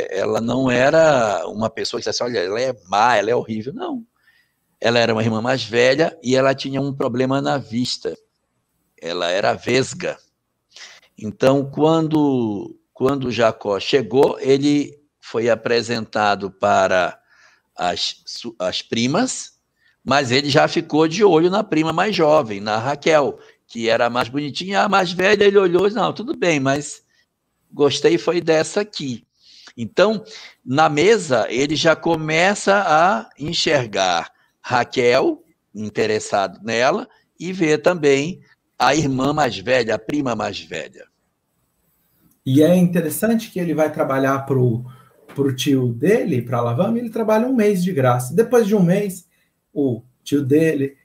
ela não era uma pessoa que dissesse, olha, ela é má, ela é horrível. Não. Ela era uma irmã mais velha e ela tinha um problema na vista. Ela era vesga. Então, quando Jacó chegou, ele foi apresentado para as primas, mas ele já ficou de olho na prima mais jovem, na Raquel, que era a mais bonitinha. A mais velha, ele olhou e disse, não, tudo bem, mas gostei foi dessa aqui. Então, na mesa, ele já começa a enxergar Raquel, interessado nela, e ver também a irmã mais velha, a prima mais velha. E é interessante que ele vai trabalhar para o tio dele, para Lavan, ele trabalha 1 mês de graça. Depois de 1 mês, o tio dele,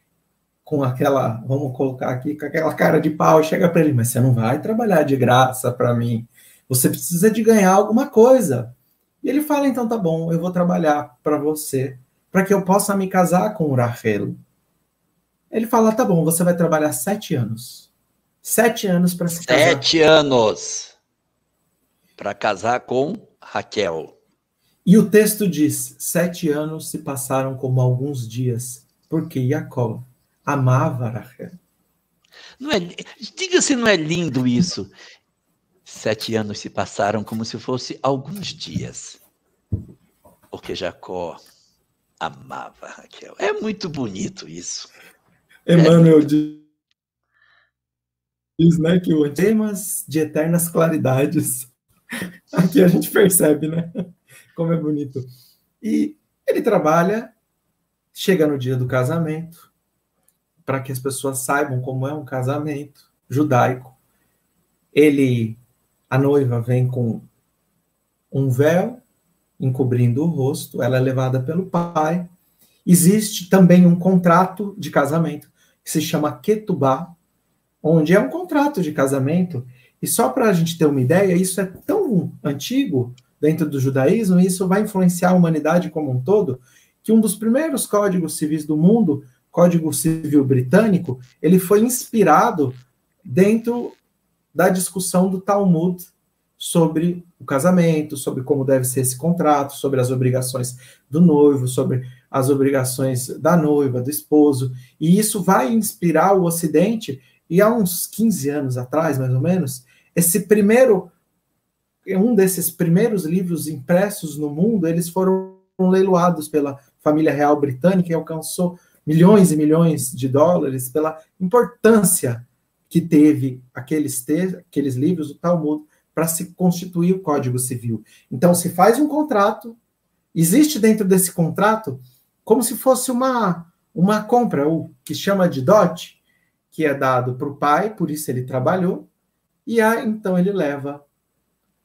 com aquela, vamos colocar aqui, com aquela cara de pau, chega para ele, mas você não vai trabalhar de graça para mim. Você precisa de ganhar alguma coisa. E ele fala, então tá bom, eu vou trabalhar para você, para que eu possa me casar com o Rachel. Ele fala, tá bom, você vai trabalhar 7 anos. 7 anos para se casar. 7 anos para casar com Raquel. E o texto diz, 7 anos se passaram como alguns dias, porque Jacó amava Rachel. Não é, diga se não é lindo isso. 7 anos se passaram como se fosse alguns dias, porque Jacó amava Raquel. É muito bonito isso. Emmanuel diz, né, que o temas de eternas claridades. Aqui a gente percebe, né, como é bonito. E ele trabalha, chega no dia do casamento, para que as pessoas saibam como é um casamento judaico. A noiva vem com um véu encobrindo o rosto, ela é levada pelo pai. Existe também um contrato de casamento, que se chama Ketubá, onde é um contrato de casamento, e só para a gente ter uma ideia, isso é tão antigo dentro do judaísmo, e isso vai influenciar a humanidade como um todo, que um dos primeiros códigos civis do mundo, Código Civil Britânico, ele foi inspirado dentro da discussão do Talmud sobre o casamento, sobre como deve ser esse contrato, sobre as obrigações do noivo, sobre as obrigações da noiva, do esposo, e isso vai inspirar o Ocidente, e há uns 15 anos atrás, mais ou menos, um desses primeiros livros impressos no mundo, eles foram leiloados pela família real britânica e alcançou milhões e milhões de dólares pela importância que teve aqueles livros, o Talmud, para se constituir o Código Civil. Então, se faz um contrato, existe dentro desse contrato como se fosse uma compra, o que chama de dote, que é dado para o pai, por isso ele trabalhou, e então ele leva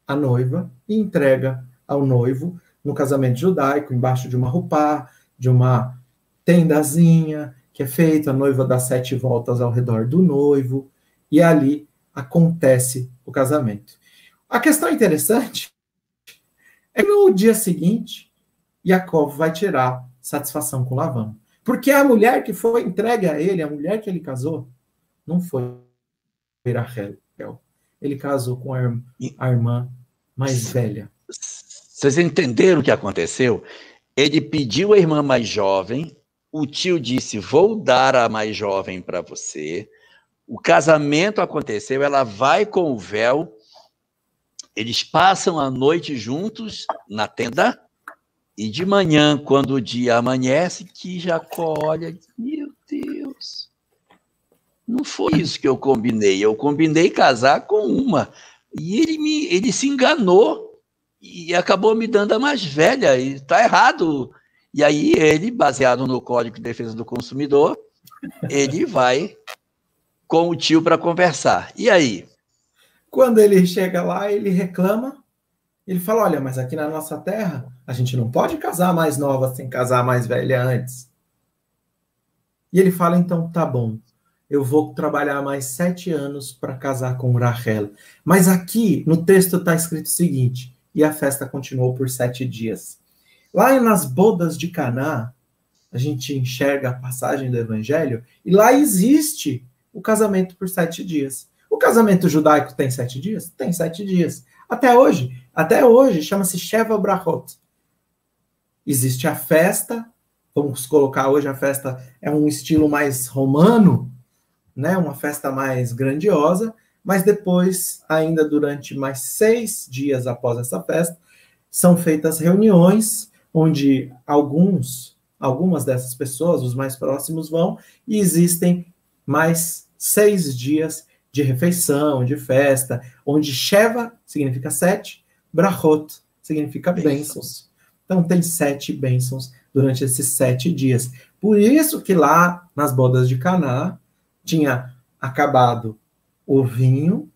a noiva e entrega ao noivo no casamento judaico, embaixo de uma rupá, de uma tendazinha, que é feita, a noiva dá 7 voltas ao redor do noivo, e ali acontece o casamento. A questão interessante é que no dia seguinte, Jacó vai tirar satisfação com Lavan. Porque a mulher que foi entregue a ele, a mulher que ele casou, não foi Rachel. Ele casou com a irmã mais velha. Vocês entenderam o que aconteceu? Ele pediu a irmã mais jovem, o tio disse, vou dar a mais jovem para você. O casamento aconteceu, ela vai com o véu, eles passam a noite juntos na tenda, e de manhã, quando o dia amanhece, que Jacó olha, meu Deus, não foi isso que eu combinei casar com uma, e ele se enganou, e acabou me dando a mais velha, e está errado. E aí ele, baseado no Código de Defesa do Consumidor, ele vai com o tio para conversar. E aí? Quando ele chega lá, ele reclama, ele fala, olha, mas aqui na nossa terra, a gente não pode casar mais nova sem casar mais velha antes. E ele fala, então, tá bom, eu vou trabalhar mais 7 anos para casar com Rachel. Mas aqui, no texto, está escrito o seguinte, e a festa continuou por 7 dias. Lá nas bodas de Caná, a gente enxerga a passagem do Evangelho, e lá existe o casamento por 7 dias. O casamento judaico tem 7 dias? Tem 7 dias. Até hoje chama-se Sheva Brachot. Existe a festa, vamos colocar hoje a festa, é um estilo mais romano, né? Uma festa mais grandiosa, mas depois, ainda durante mais 6 dias após essa festa, são feitas reuniões onde algumas dessas pessoas, os mais próximos, vão, e existem mais 6 dias de refeição, de festa, onde Sheva significa 7, Brachot significa bênçãos. Então tem 7 bênçãos durante esses 7 dias. Por isso que lá nas bodas de Caná tinha acabado o vinho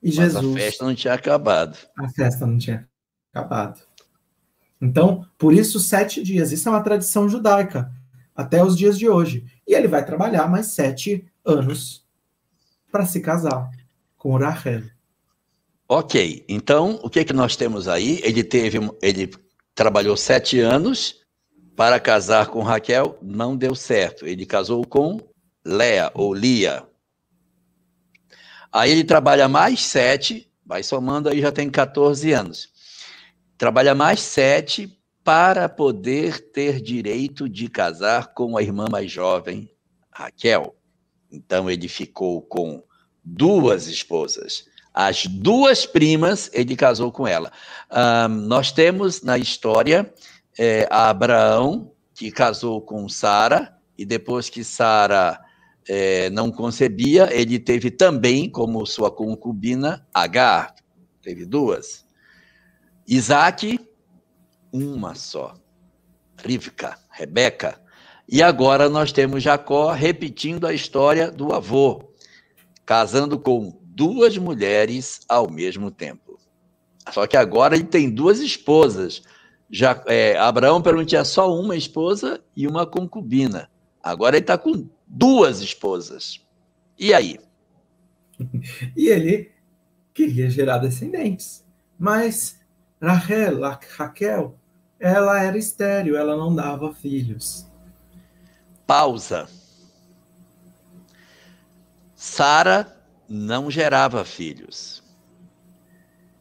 e Mas Jesus... a festa não tinha acabado. A festa não tinha acabado. Então, por isso 7 dias. Isso é uma tradição judaica, até os dias de hoje. E ele vai trabalhar mais 7 anos para se casar com Rachel. Ok, então, o que nós temos aí? Ele trabalhou 7 anos para casar com Raquel, não deu certo. Ele casou com Léa, ou Lia. Aí ele trabalha mais 7, vai somando aí, já tem 14 anos. Trabalha mais 7 para poder ter direito de casar com a irmã mais jovem, Raquel. Então ele ficou com 2 esposas. As 2 primas, ele casou com ela. Nós temos na história Abraão, que casou com Sara, e depois que Sara não concebia, ele teve também como sua concubina Agar, teve 2. Isaac, uma só, Rivca, Rebeca. E agora nós temos Jacó repetindo a história do avô, casando com 2 mulheres ao mesmo tempo. Só que agora ele tem 2 esposas. Abraão pelo tinha só uma esposa e uma concubina. Agora ele está com 2 esposas. E aí? E ele queria gerar descendentes. Mas Raquel, ela era estéril, ela não dava filhos. Pausa. Sara não gerava filhos.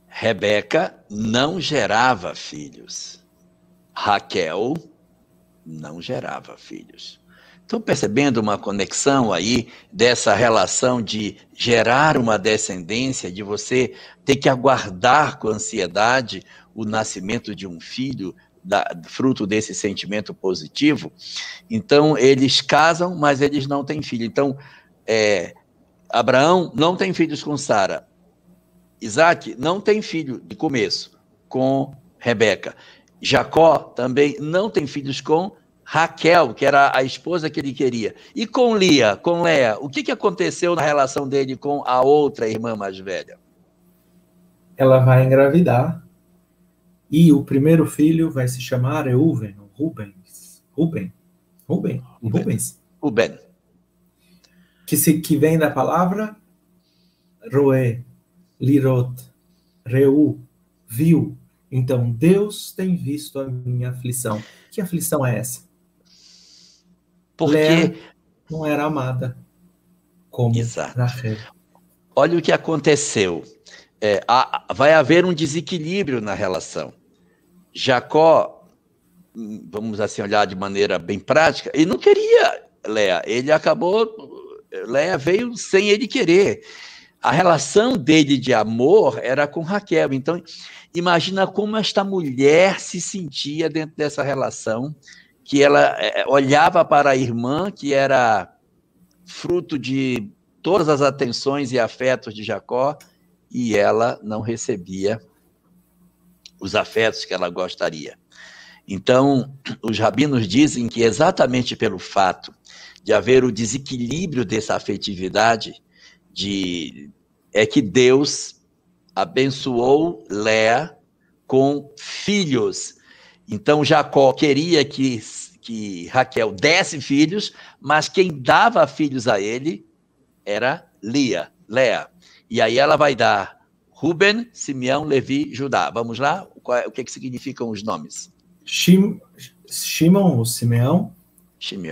Rebeca não gerava filhos. Raquel não gerava filhos. Estão percebendo uma conexão aí dessa relação de gerar uma descendência, de você ter que aguardar com ansiedade o nascimento de um filho, fruto desse sentimento positivo? Então, eles casam, mas eles não têm filho. Então, Abraão não tem filhos com Sara. Isaac não tem filho de começo com Rebeca. Jacó também não tem filhos com Raquel, que era a esposa que ele queria. E com Lia, com Léa, o que aconteceu na relação dele com a outra irmã mais velha? Ela vai engravidar e o primeiro filho vai se chamar Rubens. Que vem da palavra roé, lirot, reu, viu. Então, Deus tem visto a minha aflição. Que aflição é essa? Porque Léa não era amada como Rachel. Olha o que aconteceu. Vai haver um desequilíbrio na relação. Jacó, vamos assim olhar de maneira bem prática, ele não queria Léa. Léa veio sem ele querer. A relação dele de amor era com Raquel. Então, imagina como esta mulher se sentia dentro dessa relação, que ela olhava para a irmã, que era fruto de todas as atenções e afetos de Jacó, e ela não recebia os afetos que ela gostaria. Então, os rabinos dizem que exatamente pelo fato de haver o desequilíbrio dessa afetividade, é que Deus abençoou Léa com filhos. Então, Jacó queria que Raquel desse filhos, mas quem dava filhos a ele era Léa. E aí ela vai dar Ruben, Simeão, Levi, Judá. Vamos lá? O que significam os nomes? Shimon, o Simeão,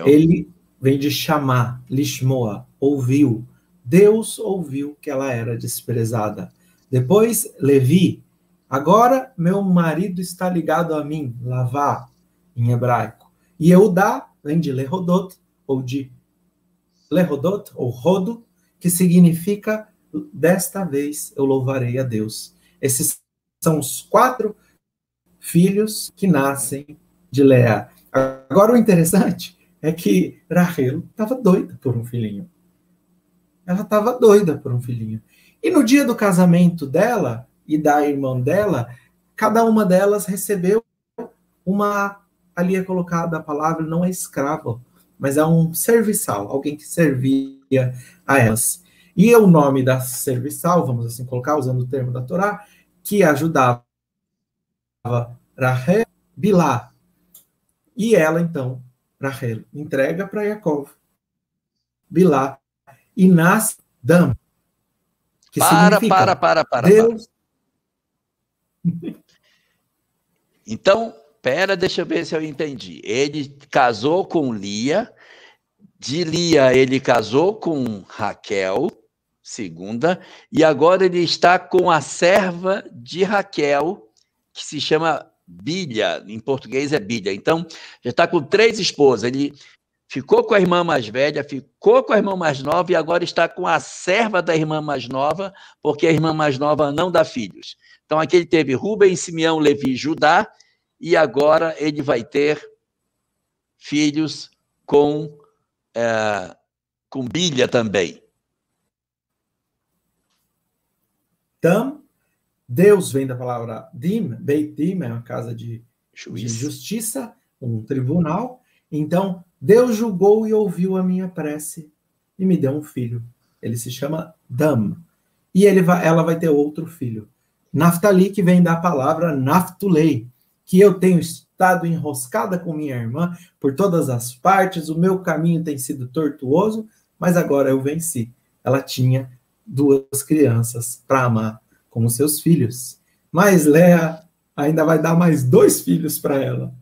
ele vem de chamar, lishmoa, ouviu. Deus ouviu que ela era desprezada. Depois, Levi, agora meu marido está ligado a mim, lavá, em hebraico. E Eudá vem de Lehodot, ou rodo, que significa, desta vez eu louvarei a Deus. Esses são os 4 filhos que nascem de Leia. Agora, o interessante é que Rachel estava doida por um filhinho. Ela estava doida por um filhinho. E no dia do casamento dela e da irmã dela, cada uma delas recebeu uma, ali é colocada a palavra, não é escravo, mas é um serviçal, alguém que servia a elas. E o nome da serviçal, vamos assim colocar, usando o termo da Torá, que ajudava Rachel, Bilá. E ela, então, Rachel, entrega para Yaakov, Bilá, e nasce Dan, que significa Deus. Então, deixa eu ver se eu entendi. Ele casou com Lia, de Lia ele casou com Raquel, segunda, e agora ele está com a serva de Raquel, que se chama Bilha, em português é Bilha. Então, já está com 3 esposas. Ele ficou com a irmã mais velha, ficou com a irmã mais nova e agora está com a serva da irmã mais nova, porque a irmã mais nova não dá filhos. Então, aqui ele teve Rubem, Simeão, Levi, Judá, e agora ele vai ter filhos com Bilha também. Então, Deus vem da palavra Dim, Beit Dim, é uma casa de justiça, um tribunal. Então, Deus julgou e ouviu a minha prece e me deu um filho. Ele se chama Dam. E ela vai ter outro filho. Naftali, que vem da palavra Naftulei, que eu tenho estado enroscada com minha irmã por todas as partes, o meu caminho tem sido tortuoso, mas agora eu venci. Ela tinha 2 crianças para amar como seus filhos. Mas Leia ainda vai dar mais 2 filhos para ela.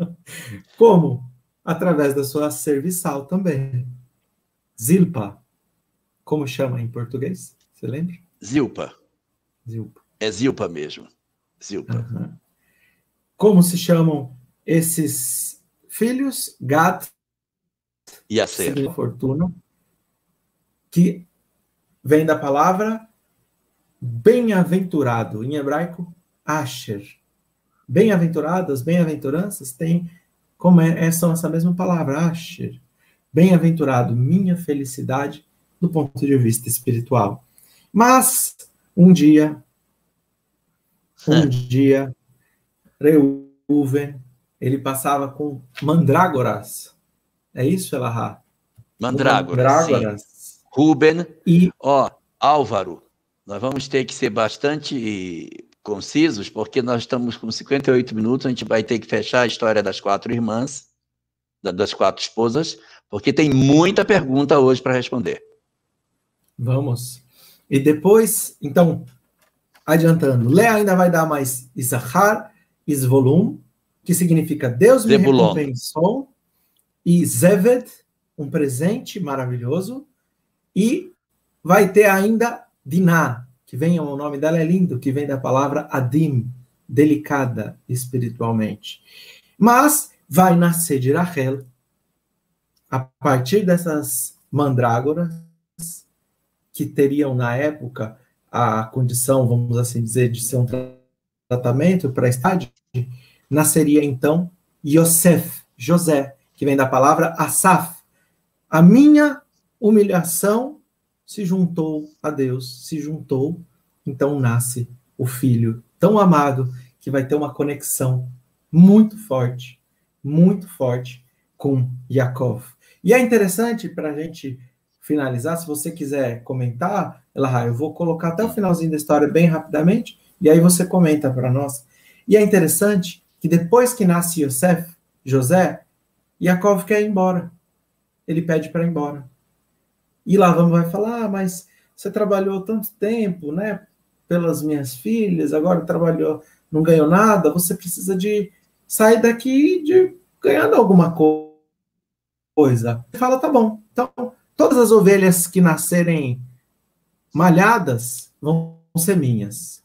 Como? Através da sua serviçal também. Zilpa. Como chama em português? Você lembra? Zilpa. Zilpa. É Zilpa mesmo. Zilpa. Uhum. Como se chamam esses filhos? Gad e Aser. Fortuna, que vem da palavra bem-aventurado, em hebraico, Asher. Bem-aventuradas, bem-aventuranças, são essa mesma palavra, Asher. Bem-aventurado, minha felicidade, do ponto de vista espiritual. Mas, um dia, Reuven, ele passava com mandrágoras. É isso, Elahá? Mandrágoras. Sim. Ruben e Álvaro. Nós vamos ter que ser bastante concisos, porque nós estamos com 58 minutos, a gente vai ter que fechar a história das 4 irmãs, das 4 esposas, porque tem muita pergunta hoje para responder. Vamos. E depois, então, adiantando, Leia ainda vai dar mais Issachar, Isvolum, que significa Deus me recompensou, e Zeved, um presente maravilhoso, e vai ter ainda Diná, que vem, o nome dela é lindo, que vem da palavra Adim, delicada espiritualmente. Mas vai nascer de Rachel, a partir dessas mandrágoras, que teriam na época a condição, vamos assim dizer, de ser um tratamento para a estádio, nasceria então Yosef, José, que vem da palavra Asaf. A minha humilhação se juntou a Deus, então nasce o filho tão amado, que vai ter uma conexão muito forte com Yaakov. E é interessante para a gente finalizar, se você quiser comentar, Elahá, eu vou colocar até o finalzinho da história bem rapidamente, e aí você comenta para nós. E é interessante que depois que nasce José, Yaakov quer ir embora. Ele pede para ir embora. E Lavan vai falar, mas você trabalhou tanto tempo, né, pelas minhas filhas, agora trabalhou, não ganhou nada, você precisa de sair daqui de ganhando alguma coisa. Ele fala, tá bom, então todas as ovelhas que nascerem malhadas vão ser minhas.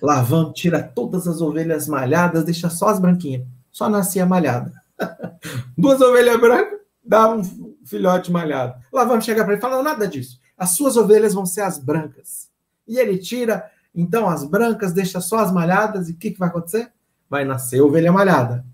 Lavan tira todas as ovelhas malhadas, deixa só as branquinhas. Só nascia malhada. 2 ovelhas brancas, dá um filhote malhado. Lavan chega para ele e fala, nada disso. As suas ovelhas vão ser as brancas. E ele tira, então, as brancas, deixa só as malhadas, e o que vai acontecer? vai nascer ovelha malhada.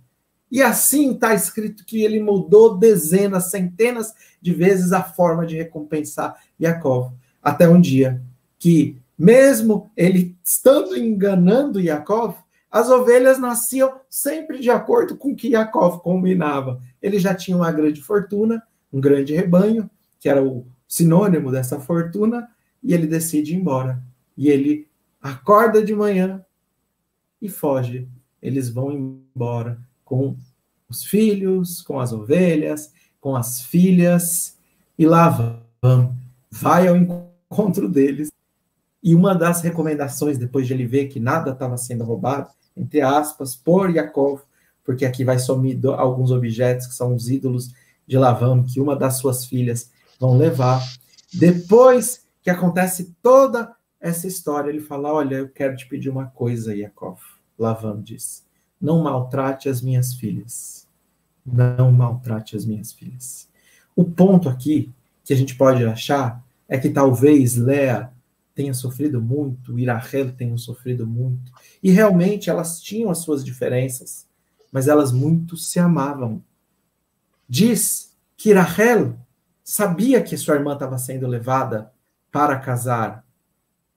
E assim está escrito que ele mudou dezenas, centenas de vezes a forma de recompensar Jacó. Até um dia que, mesmo ele estando enganando Jacó, as ovelhas nasciam sempre de acordo com o que Jacó combinava. Ele já tinha uma grande fortuna, um grande rebanho, que era o sinônimo dessa fortuna, e ele decide ir embora. E ele acorda de manhã e foge. Eles vão embora com os filhos, com as ovelhas, com as filhas, e lá vai ao encontro deles. E uma das recomendações, depois de ele ver que nada estava sendo roubado, entre aspas, por Jacó, porque aqui vai sumir alguns objetos que são os ídolos de Labão, que uma das suas filhas vão levar. Depois que acontece toda essa história, ele fala, olha, eu quero te pedir uma coisa, Jacó. Labão diz, não maltrate as minhas filhas. Não maltrate as minhas filhas. O ponto aqui que a gente pode achar é que talvez Léa tenha sofrido muito, e Rachel tenha sofrido muito, e realmente elas tinham as suas diferenças, mas elas muito se amavam. Diz que Rachel sabia que sua irmã estava sendo levada para casar,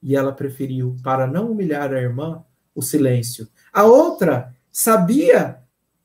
e ela preferiu, para não humilhar a irmã, o silêncio. A outra sabia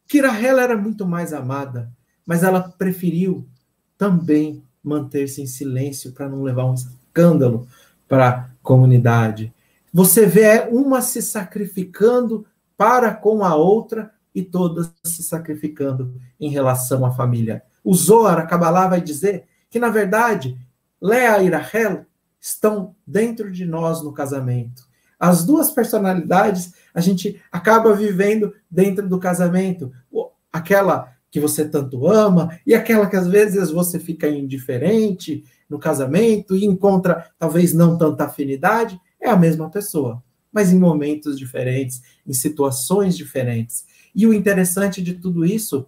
que Rachel era muito mais amada, mas ela preferiu também manter-se em silêncio para não levar um escândalo para a comunidade. Você vê uma se sacrificando para com a outra e todas se sacrificando em relação à família. O Zohar, a Kabbalah, vai dizer que, na verdade, Léa e Rachel estão dentro de nós no casamento. As duas personalidades a gente acaba vivendo dentro do casamento. Aquela que você tanto ama e aquela que às vezes você fica indiferente no casamento e encontra talvez não tanta afinidade, é a mesma pessoa, mas em momentos diferentes, em situações diferentes. E o interessante de tudo isso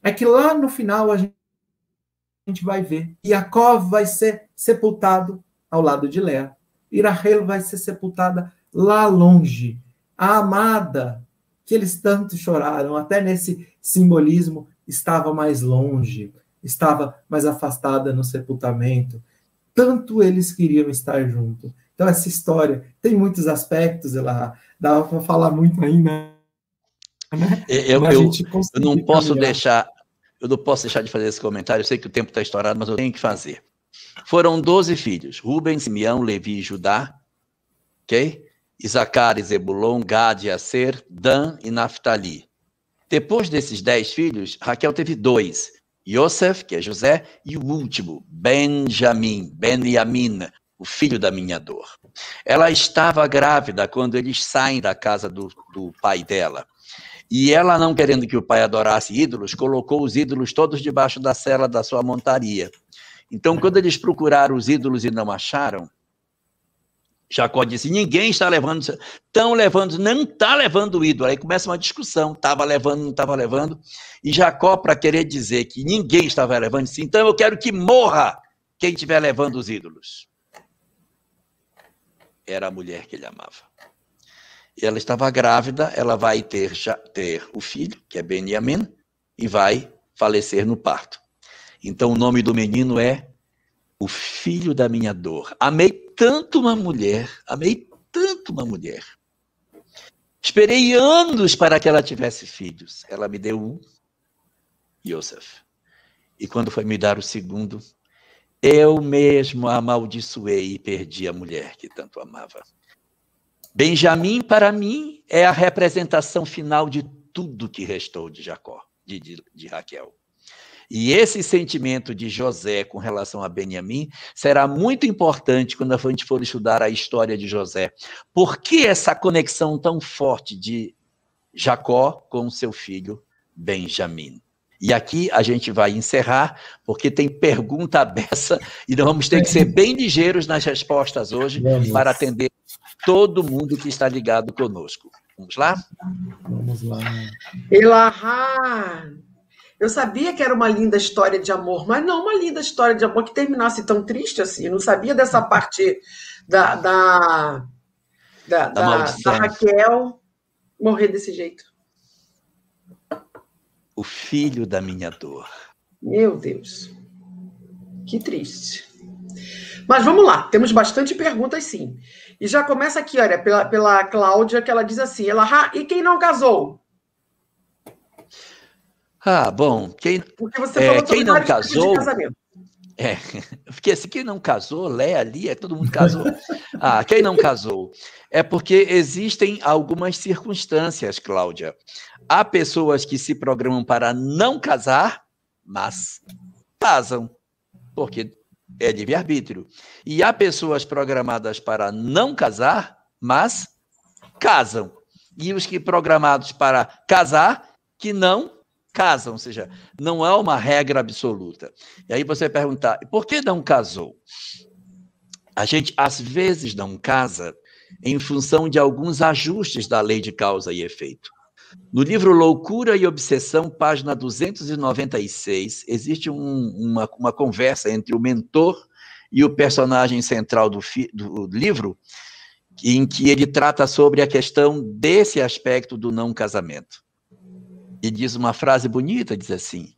é que lá no final a gente vai ver Jacó vai ser sepultado ao lado de Léa, e Rachel vai ser sepultada lá longe, a amada que eles tanto choraram, até nesse simbolismo, estava mais longe, estava mais afastada no sepultamento. Tanto eles queriam estar juntos. Então, essa história tem muitos aspectos, ela dava para falar muito ainda. Né? Eu não posso deixar de fazer esse comentário, eu sei que o tempo está estourado, mas eu tenho que fazer. Foram 12 filhos, Rubem, Simeão, Levi e Judá, ok? Isacar e Zebulon, Gad e Aser, Dan e Naftali. Depois desses 10 filhos, Raquel teve 2, Yosef, que é José, e o último, Benjamin, o filho da minha dor. Ela estava grávida quando eles saem da casa do pai dela. E ela, não querendo que o pai adorasse ídolos, colocou os ídolos todos debaixo da sela da sua montaria. Então, quando eles procuraram os ídolos e não acharam, Jacó disse, ninguém está levando, não está levando o ídolo. Aí começa uma discussão, estava levando, não estava levando. E Jacó, para querer dizer que ninguém estava levando, disse, então eu quero que morra quem estiver levando os ídolos. Era a mulher que ele amava. E ela estava grávida, ela vai ter o filho, que é Benjamim, e vai falecer no parto. Então o nome do menino é o filho da minha dor. Amei tanto uma mulher. Esperei anos para que ela tivesse filhos. Ela me deu um, Yosef. E quando foi me dar o segundo, eu mesmo a amaldiçoei e perdi a mulher que tanto amava. Benjamim, para mim, é a representação final de tudo que restou de Jacó, de Raquel. E esse sentimento de José com relação a Benjamim será muito importante quando a gente for estudar a história de José. Por que essa conexão tão forte de Jacó com seu filho Benjamim? E aqui a gente vai encerrar, porque tem pergunta aberta, e nós vamos ter que ser bem ligeiros nas respostas hoje, para atender todo mundo que está ligado conosco. Vamos lá? Vamos lá. Elahá! Eu sabia que era uma linda história de amor, mas não uma linda história de amor que terminasse tão triste assim. Eu não sabia dessa parte da Raquel morrer desse jeito. o filho da minha dor. Meu Deus, que triste. Mas vamos lá, temos bastante perguntas, sim. E já começa aqui, olha, pela Cláudia, que ela diz assim, e quem não casou? Bom, porque você falou quem não casou... De casamento. Porque se quem não casou, lê ali, todo mundo casou. Quem não casou? É porque existem algumas circunstâncias, Cláudia. Há pessoas que se programam para não casar, mas casam, porque é livre-arbítrio. E há pessoas programadas para não casar, mas casam. E os que programados para casar, que não casam, ou seja, não é uma regra absoluta. E aí você perguntar, por que não casou? A gente, às vezes, não casa em função de alguns ajustes da lei de causa e efeito. No livro Loucura e Obsessão, página 296, existe uma conversa entre o mentor e o personagem central do livro, em que ele trata sobre a questão desse aspecto do não casamento. E diz uma frase bonita, diz assim,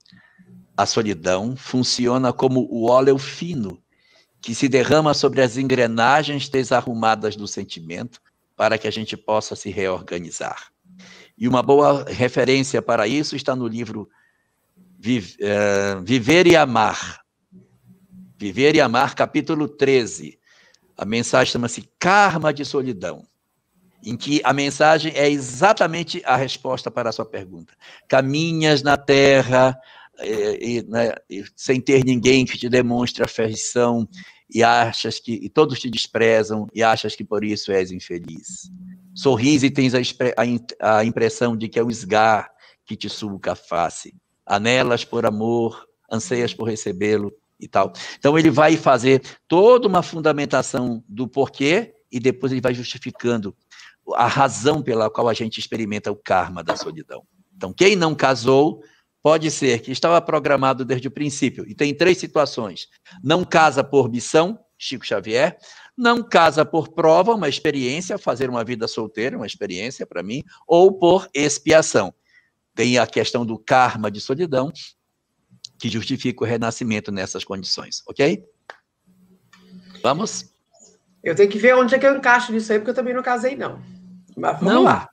a solidão funciona como o óleo fino que se derrama sobre as engrenagens desarrumadas do sentimento para que a gente possa se reorganizar. E uma boa referência para isso está no livro Viver e Amar. Viver e Amar, capítulo 13. A mensagem chama-se Karma de Solidão, em que a mensagem é exatamente a resposta para a sua pergunta. Caminhas na terra sem ter ninguém que te demonstre afeição e achas que todos te desprezam e achas que por isso és infeliz. Sorris e tens a impressão de que é o esgar que te sulca a face. Anelas por amor, anseias por recebê-lo e tal. Então ele vai fazer toda uma fundamentação do porquê e depois ele vai justificando a razão pela qual a gente experimenta o karma da solidão. Então, quem não casou, pode ser que estava programado desde o princípio, e tem 3 situações. Não casa por missão, Chico Xavier, não casa por prova, uma experiência, fazer uma vida solteira, uma experiência para mim, ou por expiação. Tem a questão do karma de solidão, que justifica o renascimento nessas condições, ok? Vamos? Eu tenho que ver onde é que eu encaixo nisso aí, porque eu também não casei, não. Mas vamos lá.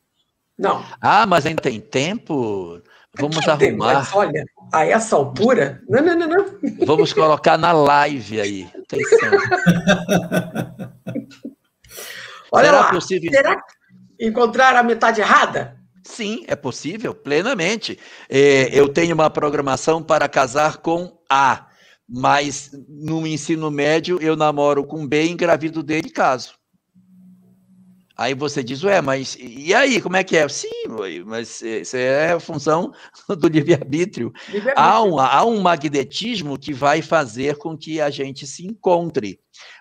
Não. Mas ainda tem tempo? Vamos arrumar. Mas olha, a essa altura... Não. Vamos colocar na live aí. Atenção. Olha possível? Será que encontrar a metade errada? Sim, é possível, plenamente. Eu tenho uma programação para casar com A, mas no ensino médio eu namoro com B, engravido dele e caso. Aí você diz, mas e aí, como é que é? Sim, mas isso é a função do livre-arbítrio. Há um magnetismo que vai fazer com que a gente se encontre,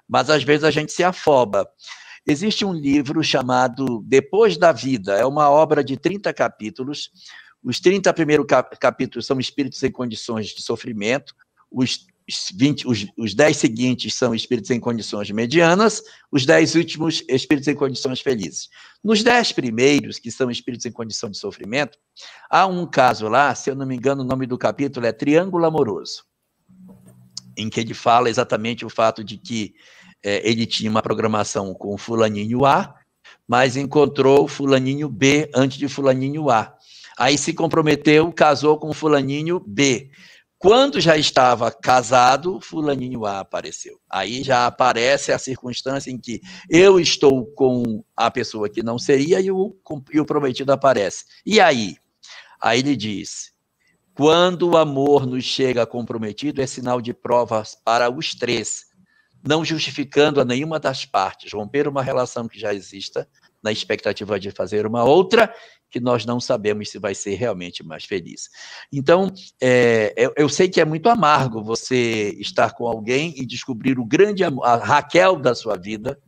mas às vezes a gente se afoba. Existe um livro chamado Depois da Vida, é uma obra de 30 capítulos. Os 30 primeiros capítulos são espíritos em condições de sofrimento, os 10 seguintes são espíritos em condições medianas, os 10 últimos, espíritos em condições felizes. Nos 10 primeiros, que são espíritos em condição de sofrimento, há um caso lá, se eu não me engano, o nome do capítulo é Triângulo Amoroso, em que ele fala exatamente o fato de que ele tinha uma programação com o fulaninho A, mas encontrou o fulaninho B antes de fulaninho A. Aí se comprometeu, casou com o fulaninho B. Quando já estava casado, fulaninho A apareceu. Aí já aparece a circunstância em que eu estou com a pessoa que não seria e o prometido aparece. E aí? Aí ele diz, quando o amor nos chega comprometido, é sinal de provas para os 3, não justificando a nenhuma das partes, romper uma relação que já exista, na expectativa de fazer uma outra, que nós não sabemos se vai ser realmente mais feliz. Então, eu sei que é muito amargo você estar com alguém e descobrir o grande amor, a Raquel da sua vida,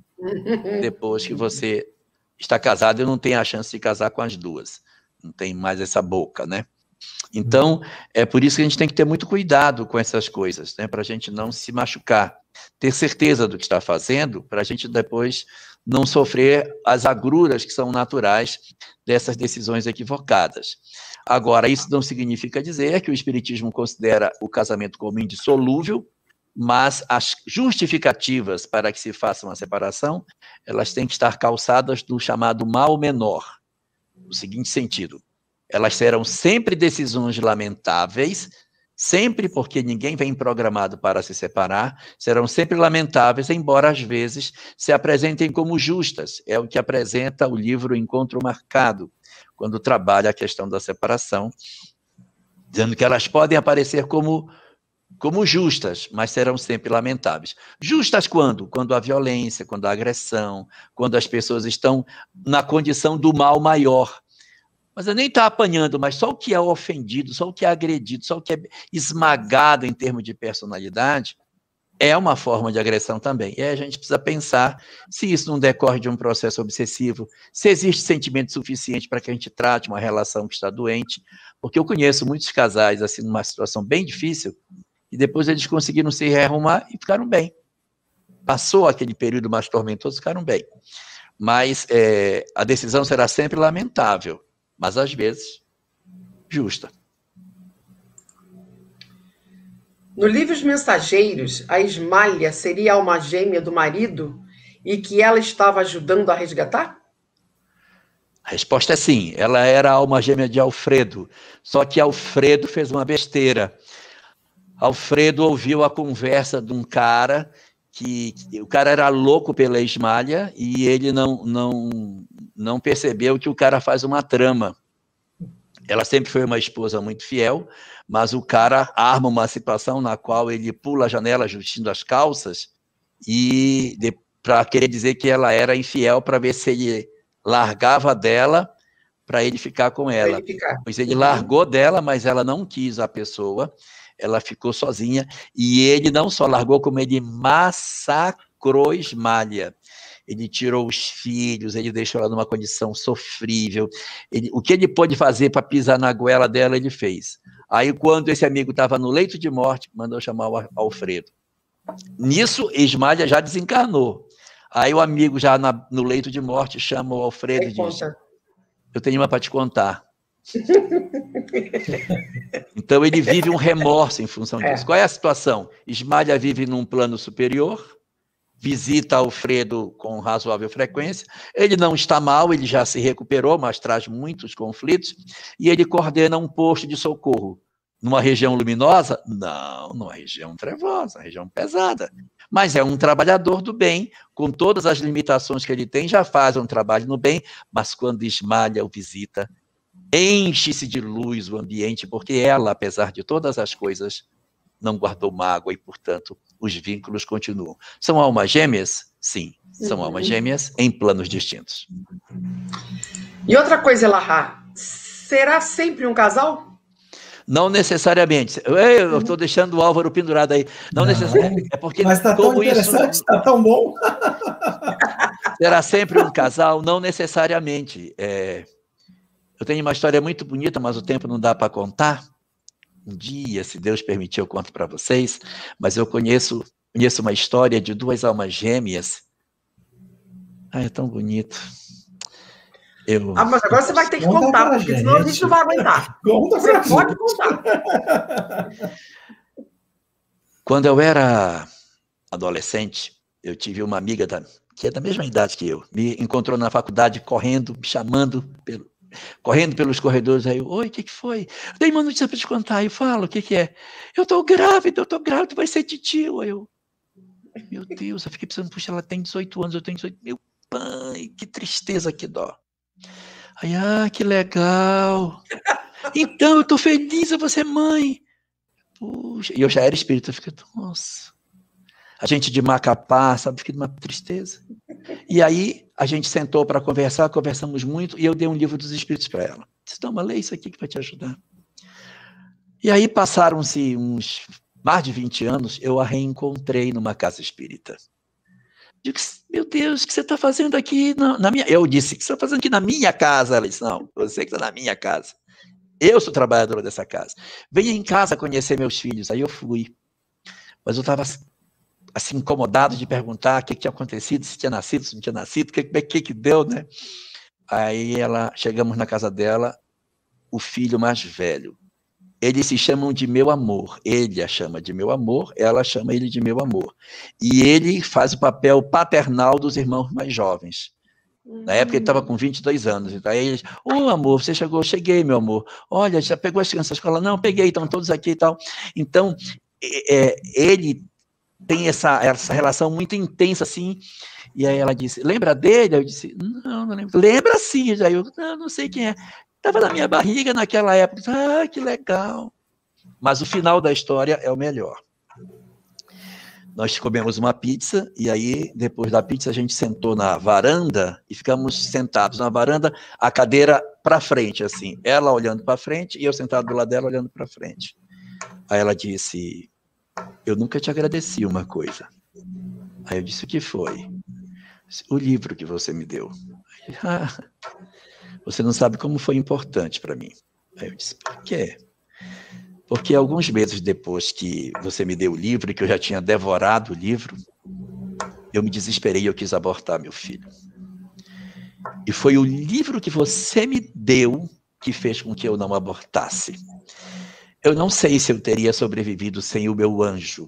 depois que você está casado e não tem a chance de casar com as duas. Não tem mais essa boca, né? Então, é por isso que a gente tem que ter muito cuidado com essas coisas, né? Para a gente não se machucar. ter certeza do que está fazendo, para a gente depois não sofrer as agruras que são naturais dessas decisões equivocadas. Agora, isso não significa dizer que o Espiritismo considera o casamento como indissolúvel, mas as justificativas para que se faça uma separação, elas têm que estar calçadas no chamado mal menor, no seguinte sentido: elas serão sempre decisões lamentáveis, sempre, porque ninguém vem programado para se separar, serão sempre lamentáveis, embora às vezes se apresentem como justas. É o que apresenta o livro Encontro Marcado, quando trabalha a questão da separação, dizendo que elas podem aparecer como justas, mas serão sempre lamentáveis. Justas quando? Quando há violência, quando há agressão, quando as pessoas estão na condição do mal maior. Mas eu nem estou apanhando, mas só o que é ofendido, só o que é agredido, só o que é esmagado em termos de personalidade é uma forma de agressão também. E aí a gente precisa pensar se isso não decorre de um processo obsessivo, se existe sentimento suficiente para que a gente trate uma relação que está doente, porque eu conheço muitos casais assim numa situação bem difícil e depois eles conseguiram se rearrumar e ficaram bem. Passou aquele período mais tormentoso, ficaram bem. Mas a decisão será sempre lamentável, mas às vezes justa. No livro Os Mensageiros, a Ismália seria a alma gêmea do marido e que ela estava ajudando a resgatar? A resposta é sim. Ela era a alma gêmea de Alfredo, só que Alfredo fez uma besteira. Alfredo ouviu a conversa de um cara que o cara era louco pela Ismália e ele não percebeu que o cara faz uma trama. Ela sempre foi uma esposa muito fiel, mas o cara arma uma situação na qual ele pula a janela vestindo as calças e para querer dizer que ela era infiel, para ver se ele largava dela para ele ficar com ela. Pois ele largou dela, mas ela não quis a pessoa, ela ficou sozinha e ele não só largou, como ele massacrou Ismália. Ele tirou os filhos, ele deixou ela numa condição sofrível. O que ele pôde fazer para pisar na goela dela, ele fez. Aí, quando esse amigo estava no leito de morte, mandou chamar o Alfredo. Nisso, Ismália já desencarnou. Aí o amigo, já no leito de morte, chama o Alfredo e diz: eu tenho uma para te contar. Então, ele vive um remorso em função disso. Qual é a situação? Ismália vive num plano superior, visita Alfredo com razoável frequência, ele não está mal, ele já se recuperou, mas traz muitos conflitos, e ele coordena um posto de socorro. Numa região luminosa? Não, numa região trevosa, região pesada. Mas é um trabalhador do bem, com todas as limitações que ele tem, já faz um trabalho no bem, mas quando Ismália o visita, enche-se de luz o ambiente, porque ela, apesar de todas as coisas, não guardou mágoa e, portanto, os vínculos continuam. São almas gêmeas? Sim, são almas gêmeas em planos distintos. E outra coisa, Elahá, será sempre um casal? Não necessariamente. Eu estou deixando o Álvaro pendurado aí. Não necessariamente. É porque, mas está tão interessante, está tão bom. Será sempre um casal? Não necessariamente. Eu tenho uma história muito bonita, mas o tempo não dá para contar. Um dia, se Deus permitir, eu conto para vocês, mas eu conheço uma história de duas almas gêmeas. É tão bonito. Mas agora você vai ter que contar, porque senão a gente não vai aguentar. Você pode contar. Quando eu era adolescente, eu tive uma amiga que é da mesma idade que eu, me encontrou na faculdade correndo, me chamando correndo pelos corredores, aí oi, o que foi? Eu dei uma notícia para te contar, aí eu falo, o que é? Eu tô grávida, vai ser titio. Aí eu, meu Deus, eu fiquei pensando, puxa, ela tem 18 anos, eu tenho 18, meu pai, que tristeza, que dó. Aí, que legal. Então, eu tô feliz, eu vou ser mãe. Puxa, e eu já era espírita, eu fiquei, nossa. A gente de Macapá, sabe, fiquei numa tristeza. E aí, a gente sentou para conversar, conversamos muito, e eu dei um livro dos Espíritos para ela. Disse, toma, lê isso aqui que vai te ajudar. E aí, passaram-se uns mais de 20 anos, eu a reencontrei numa casa espírita. Digo, meu Deus, o que você está fazendo aqui na minha... Eu disse, o que você está fazendo aqui na minha casa? Ela disse, não, você que está na minha casa. Eu sou trabalhadora dessa casa. Venha em casa conhecer meus filhos. Aí eu fui. Mas eu estava assim, incomodado de perguntar o que tinha acontecido, se tinha nascido, se não tinha nascido, o que deu, né? Aí chegamos na casa dela, o filho mais velho. Eles se chamam de meu amor. Ele a chama de meu amor, ela chama ele de meu amor. E ele faz o papel paternal dos irmãos mais jovens. Na época ele estava com 22 anos. Então, aí ele, amor, você chegou? Cheguei, meu amor. Olha, já pegou as crianças da escola? Não, peguei, estão todos aqui e tal. Então, ele tem essa relação muito intensa, assim. E aí ela disse, lembra dele? Eu disse, não lembro. Lembra sim. Aí eu, não sei quem é. Estava na minha barriga naquela época. Ah, que legal. Mas o final da história é o melhor. Nós comemos uma pizza, e aí, depois da pizza, a gente sentou na varanda, e ficamos sentados na varanda, a cadeira para frente, assim. Ela olhando para frente, e eu sentado do lado dela, olhando para frente. Aí ela disse, eu nunca te agradeci uma coisa. Aí eu disse, o que foi? O livro que você me deu. Aí, você não sabe como foi importante para mim. Aí eu disse, por quê? Porque alguns meses depois que você me deu o livro, que eu já tinha devorado o livro, eu me desesperei e eu quis abortar meu filho. E foi o livro que você me deu que fez com que eu não abortasse. Eu não sei se eu teria sobrevivido sem o meu anjo.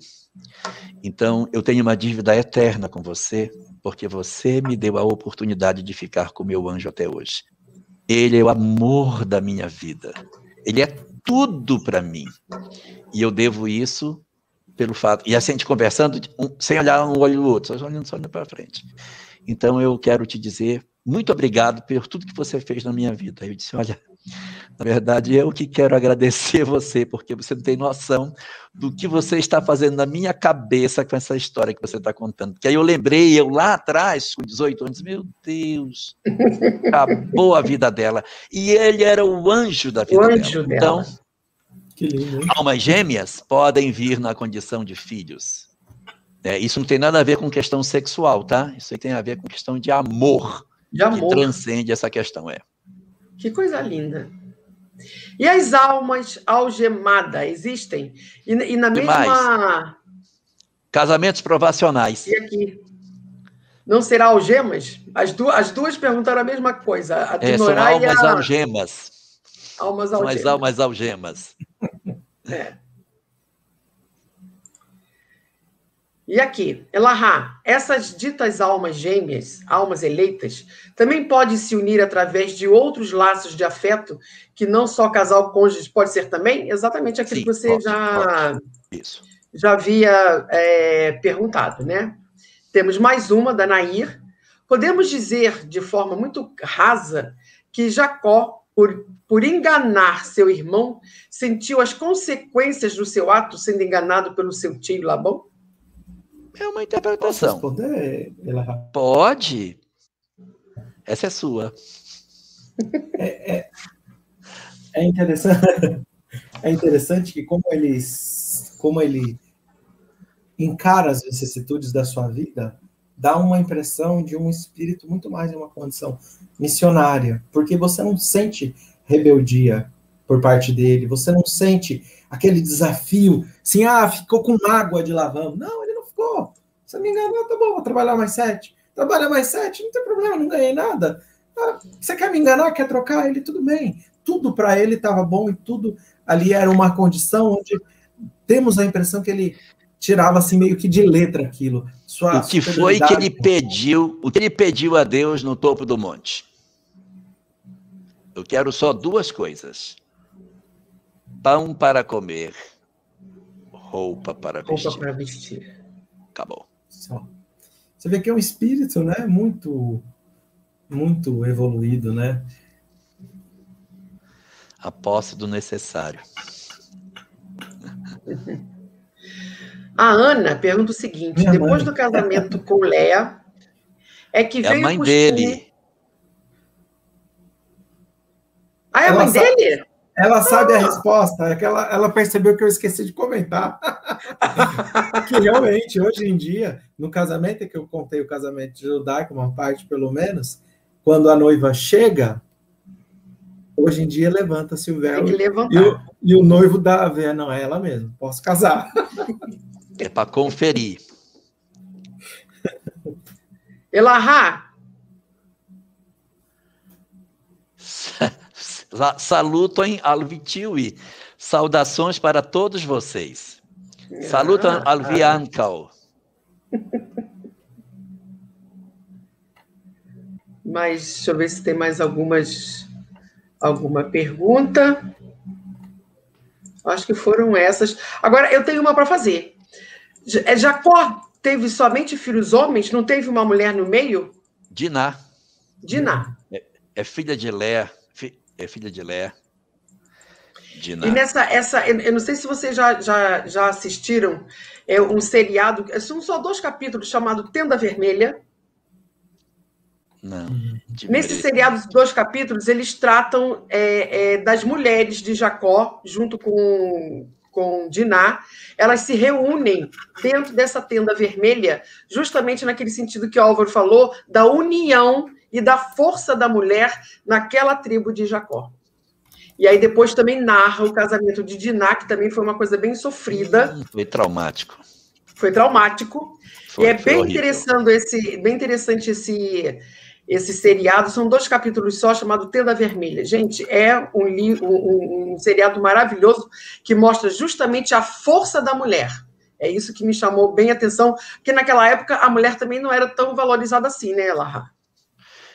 Então, eu tenho uma dívida eterna com você, porque você me deu a oportunidade de ficar com o meu anjo até hoje. Ele é o amor da minha vida. Ele é tudo para mim. E eu devo isso pelo fato... E assim, a gente conversando, sem olhar um olho no outro, só olhando para frente. Então, eu quero te dizer muito obrigado por tudo que você fez na minha vida. Eu disse, olha, na verdade, eu que quero agradecer você, porque você não tem noção do que você está fazendo na minha cabeça com essa história que você está contando. Porque aí eu lembrei, eu lá atrás, com 18 anos, meu Deus, acabou a vida dela. E ele era o anjo da vida dela. Então, que lindo, hein? Almas gêmeas podem vir na condição de filhos. Isso não tem nada a ver com questão sexual, tá? Isso aí tem a ver com questão de amor. De amor. Que transcende essa questão, Que coisa linda. E as almas algemadas existem? E na mesma... Casamentos provacionais. E aqui? Não será algemas? As duas perguntaram a mesma coisa. A de são almas algemas. Almas algemas. São as almas algemas. E aqui, Elahá, essas ditas almas gêmeas, almas eleitas, também podem se unir através de outros laços de afeto, que não só casal cônjuge pode ser também? Exatamente aquilo que você pode. Já havia perguntado, né? Temos mais uma, da Nair. Podemos dizer, de forma muito rasa, que Jacó, por enganar seu irmão, sentiu as consequências do seu ato, sendo enganado pelo seu tio Labão? É uma interpretação. Posso responder, Elahá? Pode. Essa é sua. É interessante. É interessante que como ele encara as vicissitudes da sua vida, dá uma impressão de um espírito muito mais em uma condição missionária, porque você não sente rebeldia por parte dele, você não sente aquele desafio, assim, ficou com mágoa de Labão. Não, ele não ficou. Você me enganou, tá bom, vou trabalhar mais 7. Trabalha mais 7, não tem problema, não ganhei nada. Você quer me enganar, quer trocar ele? Tudo bem. Tudo para ele estava bom e tudo ali era uma condição onde temos a impressão que ele tirava assim meio que de letra aquilo. O que foi que ele pediu? O que ele pediu a Deus no topo do monte? Eu quero só 2 coisas: pão para comer, roupa para vestir. Roupa para vestir. Acabou. Só. Você vê que é um espírito, né? Muito, muito evoluído, né? A posse do necessário. A Ana pergunta o seguinte: depois do casamento com Léa, é que veio a mãe dele. É a mãe dele? Ela sabe a resposta, é que ela percebeu que eu esqueci de comentar. Que realmente, hoje em dia, no casamento, que eu contei o casamento judaico, uma parte pelo menos, quando a noiva chega, hoje em dia levanta-se o véu e o noivo dá a ver, não, é ela mesmo, posso casar. É para conferir. Elahá. Salutem Alvitiui. Saudações para todos vocês. Salutam Alviankal. Mas deixa eu ver se tem mais alguma pergunta. Acho que foram essas. Agora, eu tenho uma para fazer. Jacó teve somente filhos homens? Não teve uma mulher no meio? Diná. Diná. É filha de Lé. É filha de Lé. Diná. E eu não sei se vocês já assistiram um seriado, são só 2 capítulos, chamado Tenda Vermelha. Não. Nesse seriado, 2 capítulos, eles tratam das mulheres de Jacó, junto com Diná. Elas se reúnem dentro dessa tenda vermelha, justamente naquele sentido que o Álvaro falou, da união e da força da mulher naquela tribo de Jacó. E aí depois também narra o casamento de Diná, que também foi uma coisa bem sofrida. Foi traumático. Foi traumático. Foi, e é bem horrível. interessante esse seriado. São 2 capítulos só, chamado Tenda Vermelha. Gente, é um seriado maravilhoso que mostra justamente a força da mulher. É isso que me chamou bem a atenção, porque naquela época a mulher também não era tão valorizada assim, né, Elahá?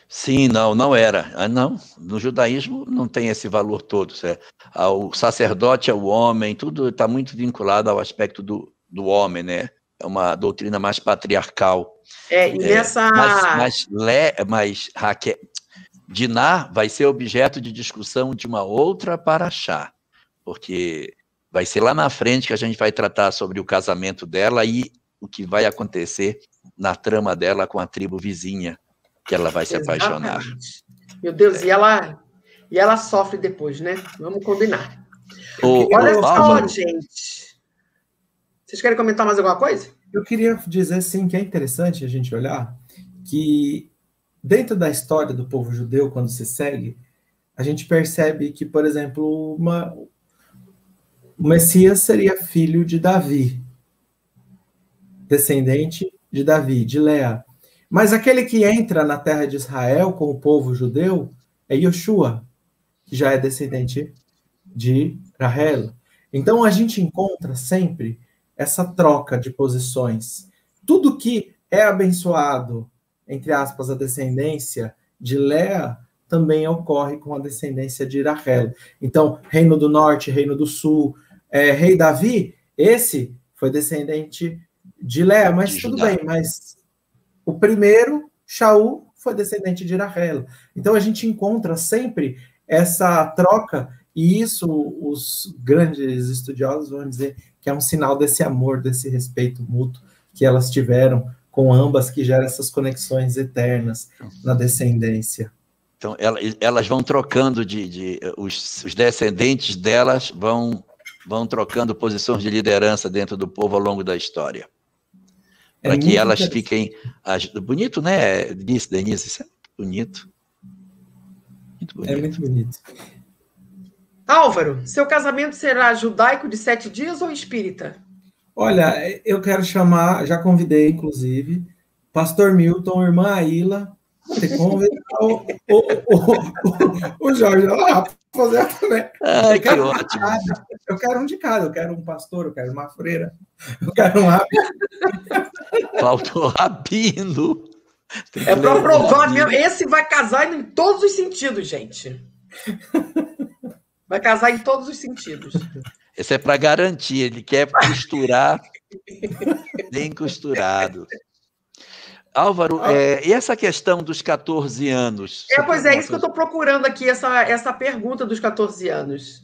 Sim, não era. Não, no judaísmo não tem esse valor todo. O sacerdote é o homem, tudo está muito vinculado ao aspecto do homem, né? É uma doutrina mais patriarcal. Mas Raquel, Diná vai ser objeto de discussão de uma outra paraxá, porque vai ser lá na frente que a gente vai tratar sobre o casamento dela e o que vai acontecer na trama dela com a tribo vizinha, que ela vai se apaixonar. Meu Deus, e ela sofre depois, né? Vamos combinar. Olha só, gente. Vocês querem comentar mais alguma coisa? Eu queria dizer, sim, que é interessante a gente olhar que dentro da história do povo judeu, quando se segue, a gente percebe que, por exemplo, o Messias seria filho de Davi, descendente de Davi, de Léa. Mas aquele que entra na terra de Israel com o povo judeu é Yoshua, que já é descendente de Rahel. Então, a gente encontra sempre essa troca de posições. Tudo que é abençoado, entre aspas, a descendência de Léa, também ocorre com a descendência de Rahel. Então, Reino do Norte, Reino do Sul, Rei Davi, esse foi descendente de Léa, mas tudo bem, mas o primeiro, Shaul, foi descendente de Rahel. Então, a gente encontra sempre essa troca, e isso os grandes estudiosos vão dizer que é um sinal desse amor, desse respeito mútuo que elas tiveram com ambas, que gera essas conexões eternas na descendência. Então, elas vão trocando os descendentes delas vão trocando posições de liderança dentro do povo ao longo da história. Para que elas fiquem... Bonito, né, Denise? Isso é bonito. Muito bonito. É muito bonito. Álvaro, seu casamento será judaico de 7 dias ou espírita? Olha, eu quero chamar, já convidei, inclusive, Pastor Milton, irmã Aila, convidar o Jorge lá para fazer também. Ai, que ótimo. Eu quero um de cada, eu quero um pastor, eu quero uma freira, eu quero um rabino. Faltou rabino. É para provar mesmo. Esse vai casar em todos os sentidos, gente. Vai casar em todos os sentidos. Esse é para garantir, ele quer costurar bem costurado. Álvaro, e essa questão dos 14 anos? Pois é, isso que eu estou procurando aqui, essa pergunta dos 14 anos.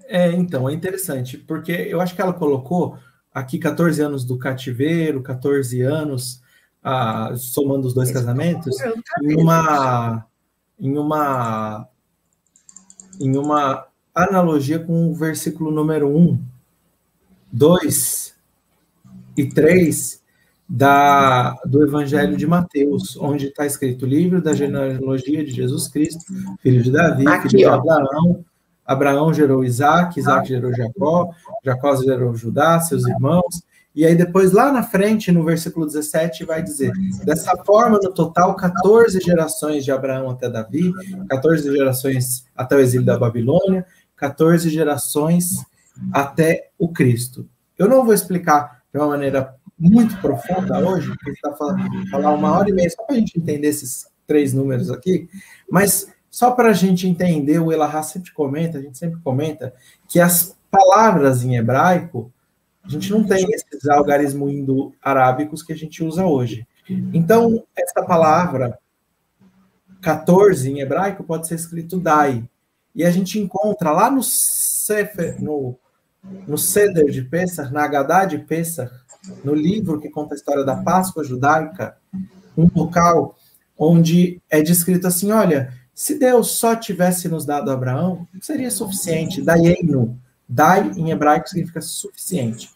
Então, é interessante, porque eu acho que ela colocou aqui 14 anos do cativeiro, 14 anos, somando os 2 casamentos, em uma analogia com o versículo número 1, 2 e 3 do Evangelho de Mateus, onde está escrito: livro da genealogia de Jesus Cristo, filho de Davi, filho de Abraão. Abraão gerou Isaac, Isaac gerou Jacó, Jacó gerou Judá, seus irmãos, E aí depois, lá na frente, no versículo 17, vai dizer, dessa forma, no total, 14 gerações de Abraão até Davi, 14 gerações até o exílio da Babilônia, 14 gerações até o Cristo. Eu não vou explicar de uma maneira muito profunda hoje, porque está falando 1h30, só para a gente entender esses 3 números aqui, mas só para a gente entender, o Elahá sempre comenta, a gente sempre comenta, que as palavras em hebraico, a gente não tem esses algarismos indo-arábicos que a gente usa hoje. Então, essa palavra 14 em hebraico pode ser escrito Dai. E a gente encontra lá no Sefer, no Seder de Pessah, na Haggadah de Pessah, no livro que conta a história da Páscoa judaica, um local onde é descrito assim, olha, se Deus só tivesse nos dado Abraão, seria suficiente. Daieinu. Dai, em hebraico, significa suficiente.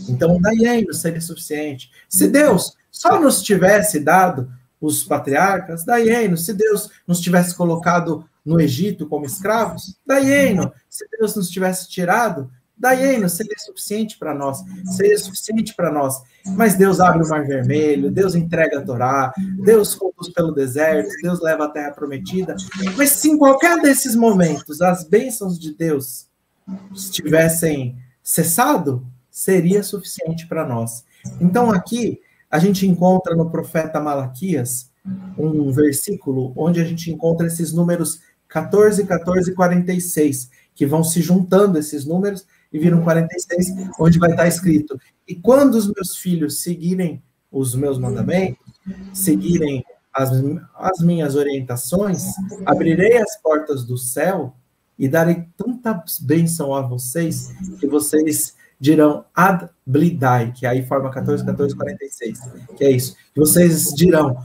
Então, Daieinu seria suficiente. Se Deus só nos tivesse dado os patriarcas, Daieinu. Se Deus nos tivesse colocado no Egito como escravos, Daieinu. Se Deus nos tivesse tirado, Daieinu, seria suficiente para nós. Seria suficiente para nós. Mas Deus abre o Mar Vermelho, Deus entrega a Torá, Deus conduz pelo deserto, Deus leva a terra prometida. Mas se em qualquer desses momentos as bênçãos de Deus tivessem cessado, seria suficiente para nós. Então aqui a gente encontra no profeta Malaquias um versículo onde a gente encontra esses números 14, 14 e 46, que vão se juntando esses números e viram 46, onde vai estar escrito: e quando os meus filhos seguirem os meus mandamentos, seguirem as minhas orientações, abrirei as portas do céu e darei tanta bênção a vocês que vocês dirão ad blidai, que aí forma 14, 14, 46, que é isso. Que vocês dirão,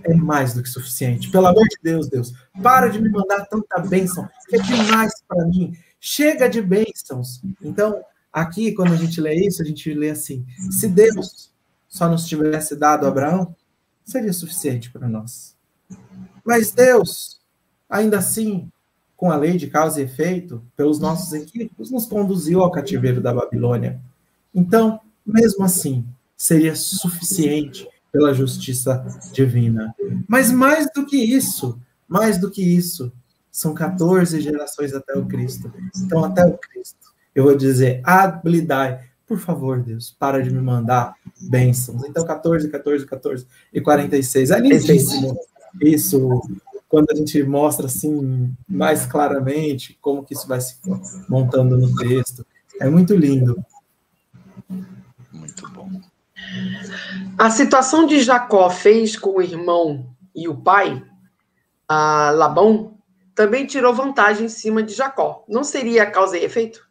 é mais do que suficiente. Pelo amor de Deus, Deus, para de me mandar tanta bênção, que é demais para mim. Chega de bênçãos. Então, aqui, quando a gente lê isso, a gente lê assim: se Deus só nos tivesse dado Abraão, seria suficiente para nós. Mas Deus, ainda assim, com a lei de causa e efeito, pelos nossos equívocos, nos conduziu ao cativeiro da Babilônia. Então, mesmo assim, seria suficiente pela justiça divina. Mas mais do que isso, são 14 gerações até o Cristo. Então, até o Cristo, eu vou dizer, ad blidai, por favor, Deus, para de me mandar bênçãos. Então, 14, 14, 14 e 46. É lindíssimo isso, quando a gente mostra assim mais claramente como que isso vai se montando no texto. É muito lindo. Muito bom. A situação de Jacó fez com o irmão e o pai, Labão, também tirou vantagem em cima de Jacó. Não seria causa e efeito?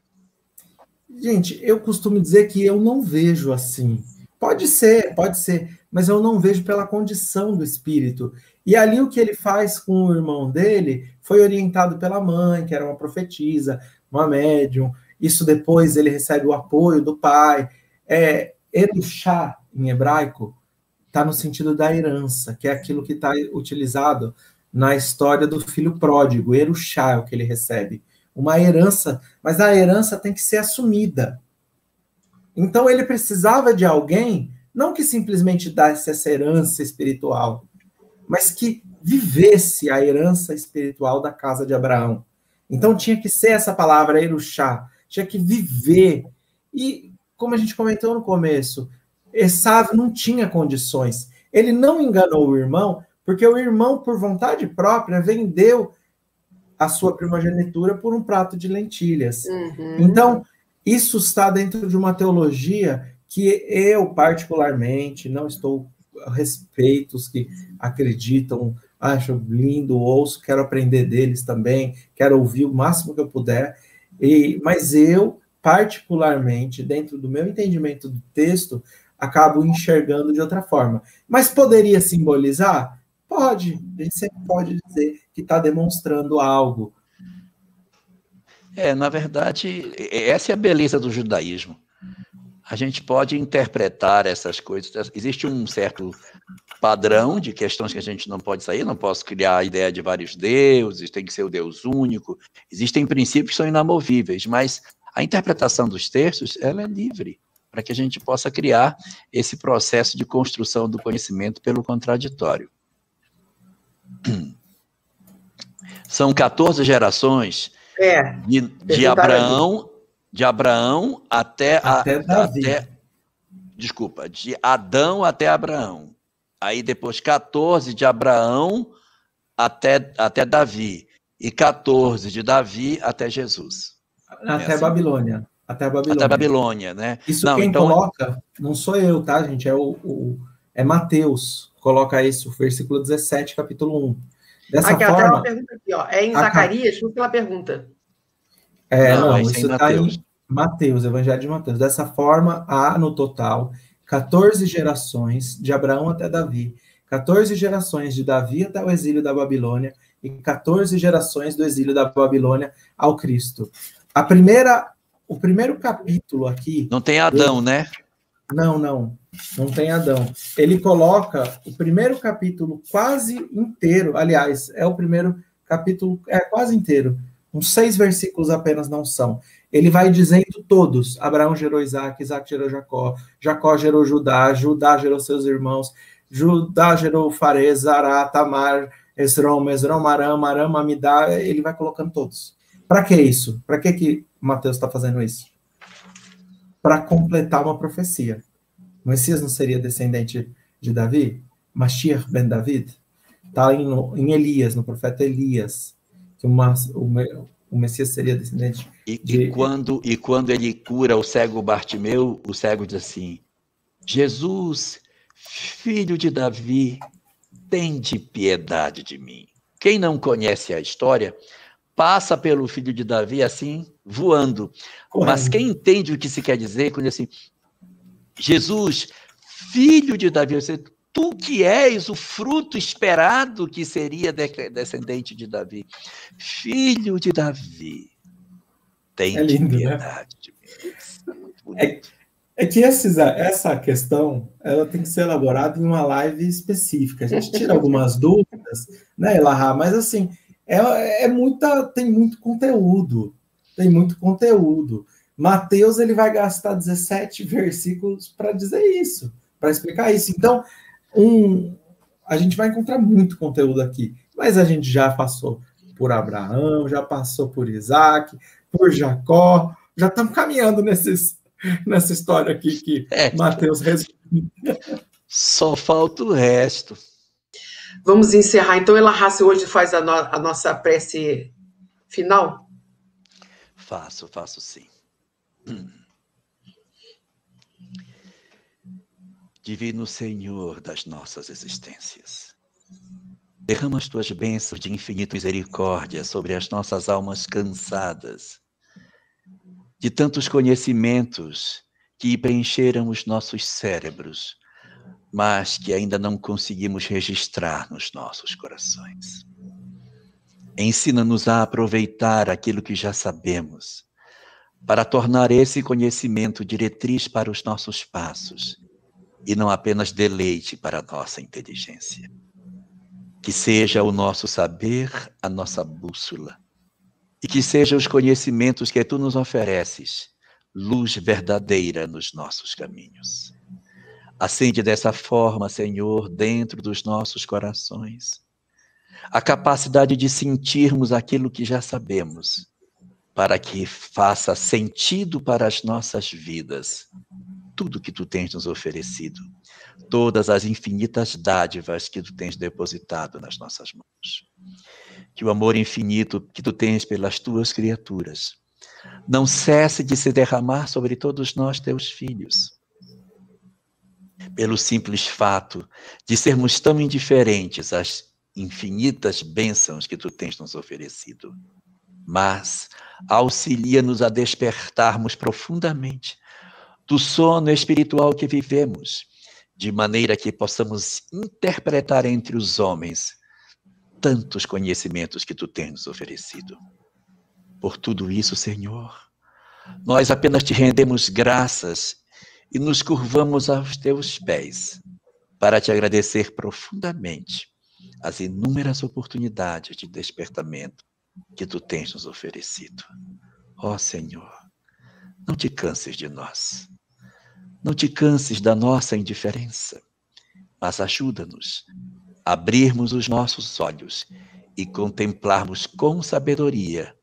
Gente, eu costumo dizer que eu não vejo assim. Pode ser, mas eu não vejo pela condição do espírito. E ali o que ele faz com o irmão dele foi orientado pela mãe, que era uma profetisa, uma médium. Isso depois ele recebe o apoio do pai. Erushá, em hebraico, está no sentido da herança, que é aquilo que está utilizado na história do filho pródigo. Erushá é o que ele recebe. Uma herança, mas a herança tem que ser assumida. Então ele precisava de alguém, não que simplesmente desse essa herança espiritual, mas que vivesse a herança espiritual da casa de Abraão. Então tinha que ser essa palavra, Erushá, tinha que viver. E, como a gente comentou no começo, Esav não tinha condições. Ele não enganou o irmão, porque o irmão, por vontade própria, vendeu a sua primogenitura por um prato de lentilhas. Uhum. Então, isso está dentro de uma teologia que eu, particularmente, não estou a respeito os que acreditam, acho lindo, ouço, quero aprender deles também, quero ouvir o máximo que eu puder, mas eu, particularmente, dentro do meu entendimento do texto, acabo enxergando de outra forma. Mas poderia simbolizar? Pode, a gente sempre pode dizer que está demonstrando algo. Na verdade, essa é a beleza do judaísmo. A gente pode interpretar essas coisas. Existe um certo padrão de questões que a gente não pode sair. Não posso criar a ideia de vários deuses, tem que ser o Deus único. Existem princípios que são inamovíveis, mas a interpretação dos textos, ela é livre. para que a gente possa criar esse processo de construção do conhecimento pelo contraditório. São 14 gerações de Abraão até Davi. De Adão até Abraão. Aí depois 14 de Abraão até Davi. E 14 de Davi até Jesus. Até a Babilônia. Até a Babilônia, né? Isso coloca, não sou eu, tá, gente? É Mateus, coloca isso, versículo 17, capítulo 1. Dessa forma... Até uma pergunta aqui, ó. É em Zacarias? Não pela pergunta. Não, isso está em Mateus, Evangelho de Mateus. Dessa forma, há, no total, 14 gerações de Abraão até Davi, 14 gerações de Davi até o exílio da Babilônia e 14 gerações do exílio da Babilônia ao Cristo. O primeiro capítulo aqui... Não tem Adão, né? Não tem Adão. Ele coloca o primeiro capítulo quase inteiro, aliás, é o primeiro capítulo, quase inteiro, uns 6 versículos apenas não são. Ele vai dizendo todos, Abraão gerou Isaac, Isaac gerou Jacó, Jacó gerou Judá, Judá gerou seus irmãos, Judá gerou Fares, Zará, Tamar, Esrom, Aram, Aram, Amidá, ele vai colocando todos. Para que isso? Para que Mateus está fazendo isso? Para completar uma profecia. O Messias não seria descendente de Davi? Mashiach ben David? Está em Elias, no profeta Elias, que o Messias seria descendente de... E quando ele cura o cego Bartimeu, o cego diz assim, Jesus, filho de Davi, tende piedade de mim. Quem não conhece a história, passa pelo filho de Davi assim, voando. Mas quem entende o que se quer dizer, quando diz assim, Jesus, filho de Davi, tu que és o fruto esperado que seria descendente de Davi, filho de Davi, tende piedade de mim. É que essa questão, ela tem que ser elaborada em uma live específica. A gente tira algumas dúvidas, né, Elahá? Mas, assim, tem muito conteúdo. Tem muito conteúdo. Mateus, ele vai gastar 17 versículos para dizer isso, para explicar isso. Então, a gente vai encontrar muito conteúdo aqui. Mas a gente já passou por Abraão, já passou por Isaac, por Jacó. Já estamos caminhando nessa história aqui que Mateus resume. Só falta o resto. Vamos encerrar. Então, Elahá, você hoje faz a nossa prece final? Faço sim. Divino Senhor das nossas existências, derrama as tuas bênçãos de infinita misericórdia sobre as nossas almas cansadas, de tantos conhecimentos que preencheram os nossos cérebros, mas que ainda não conseguimos registrar nos nossos corações. Ensina-nos a aproveitar aquilo que já sabemos, para tornar esse conhecimento diretriz para os nossos passos, e não apenas deleite para a nossa inteligência. Que seja o nosso saber a nossa bússola, e que sejam os conhecimentos que tu nos ofereces, luz verdadeira nos nossos caminhos. Acende dessa forma, Senhor, dentro dos nossos corações, a capacidade de sentirmos aquilo que já sabemos, para que faça sentido para as nossas vidas tudo que tu tens nos oferecido, todas as infinitas dádivas que tu tens depositado nas nossas mãos. Que o amor infinito que tu tens pelas tuas criaturas não cesse de se derramar sobre todos nós, teus filhos, pelo simples fato de sermos tão indiferentes às infinitas bênçãos que tu tens nos oferecido. Mas auxilia-nos a despertarmos profundamente do sono espiritual que vivemos, de maneira que possamos interpretar entre os homens tantos conhecimentos que tu tens nos oferecido. Por tudo isso, Senhor, nós apenas te rendemos graças e nos curvamos aos teus pés para te agradecer profundamente as inúmeras oportunidades de despertamento que tu tens nos oferecido. Ó Senhor, não te canses de nós. Não te canses da nossa indiferença, mas ajuda-nos a abrirmos os nossos olhos e contemplarmos com sabedoria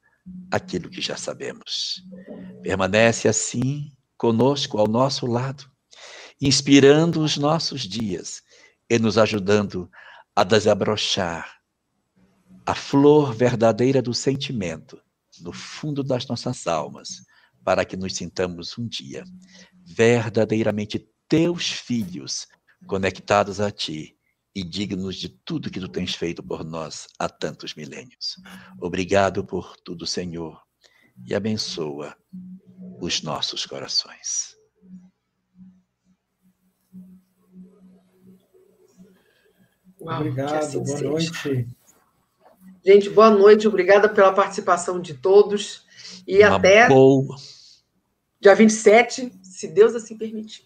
aquilo que já sabemos. Permanece assim conosco ao nosso lado, inspirando os nossos dias e nos ajudando a desabrochar a flor verdadeira do sentimento no fundo das nossas almas, para que nos sintamos um dia verdadeiramente teus filhos, conectados a ti e dignos de tudo que tu tens feito por nós há tantos milênios. Obrigado por tudo, Senhor, e abençoa os nossos corações. Uau, obrigado, assim boa seja. noite. Gente, boa noite, obrigada pela participação de todos. E até dia 27, se Deus assim permitir.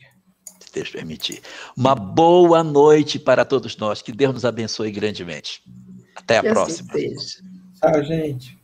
Se Deus permitir. Uma boa noite para todos nós. Que Deus nos abençoe grandemente. Até a próxima. Assim seja. Tchau, gente.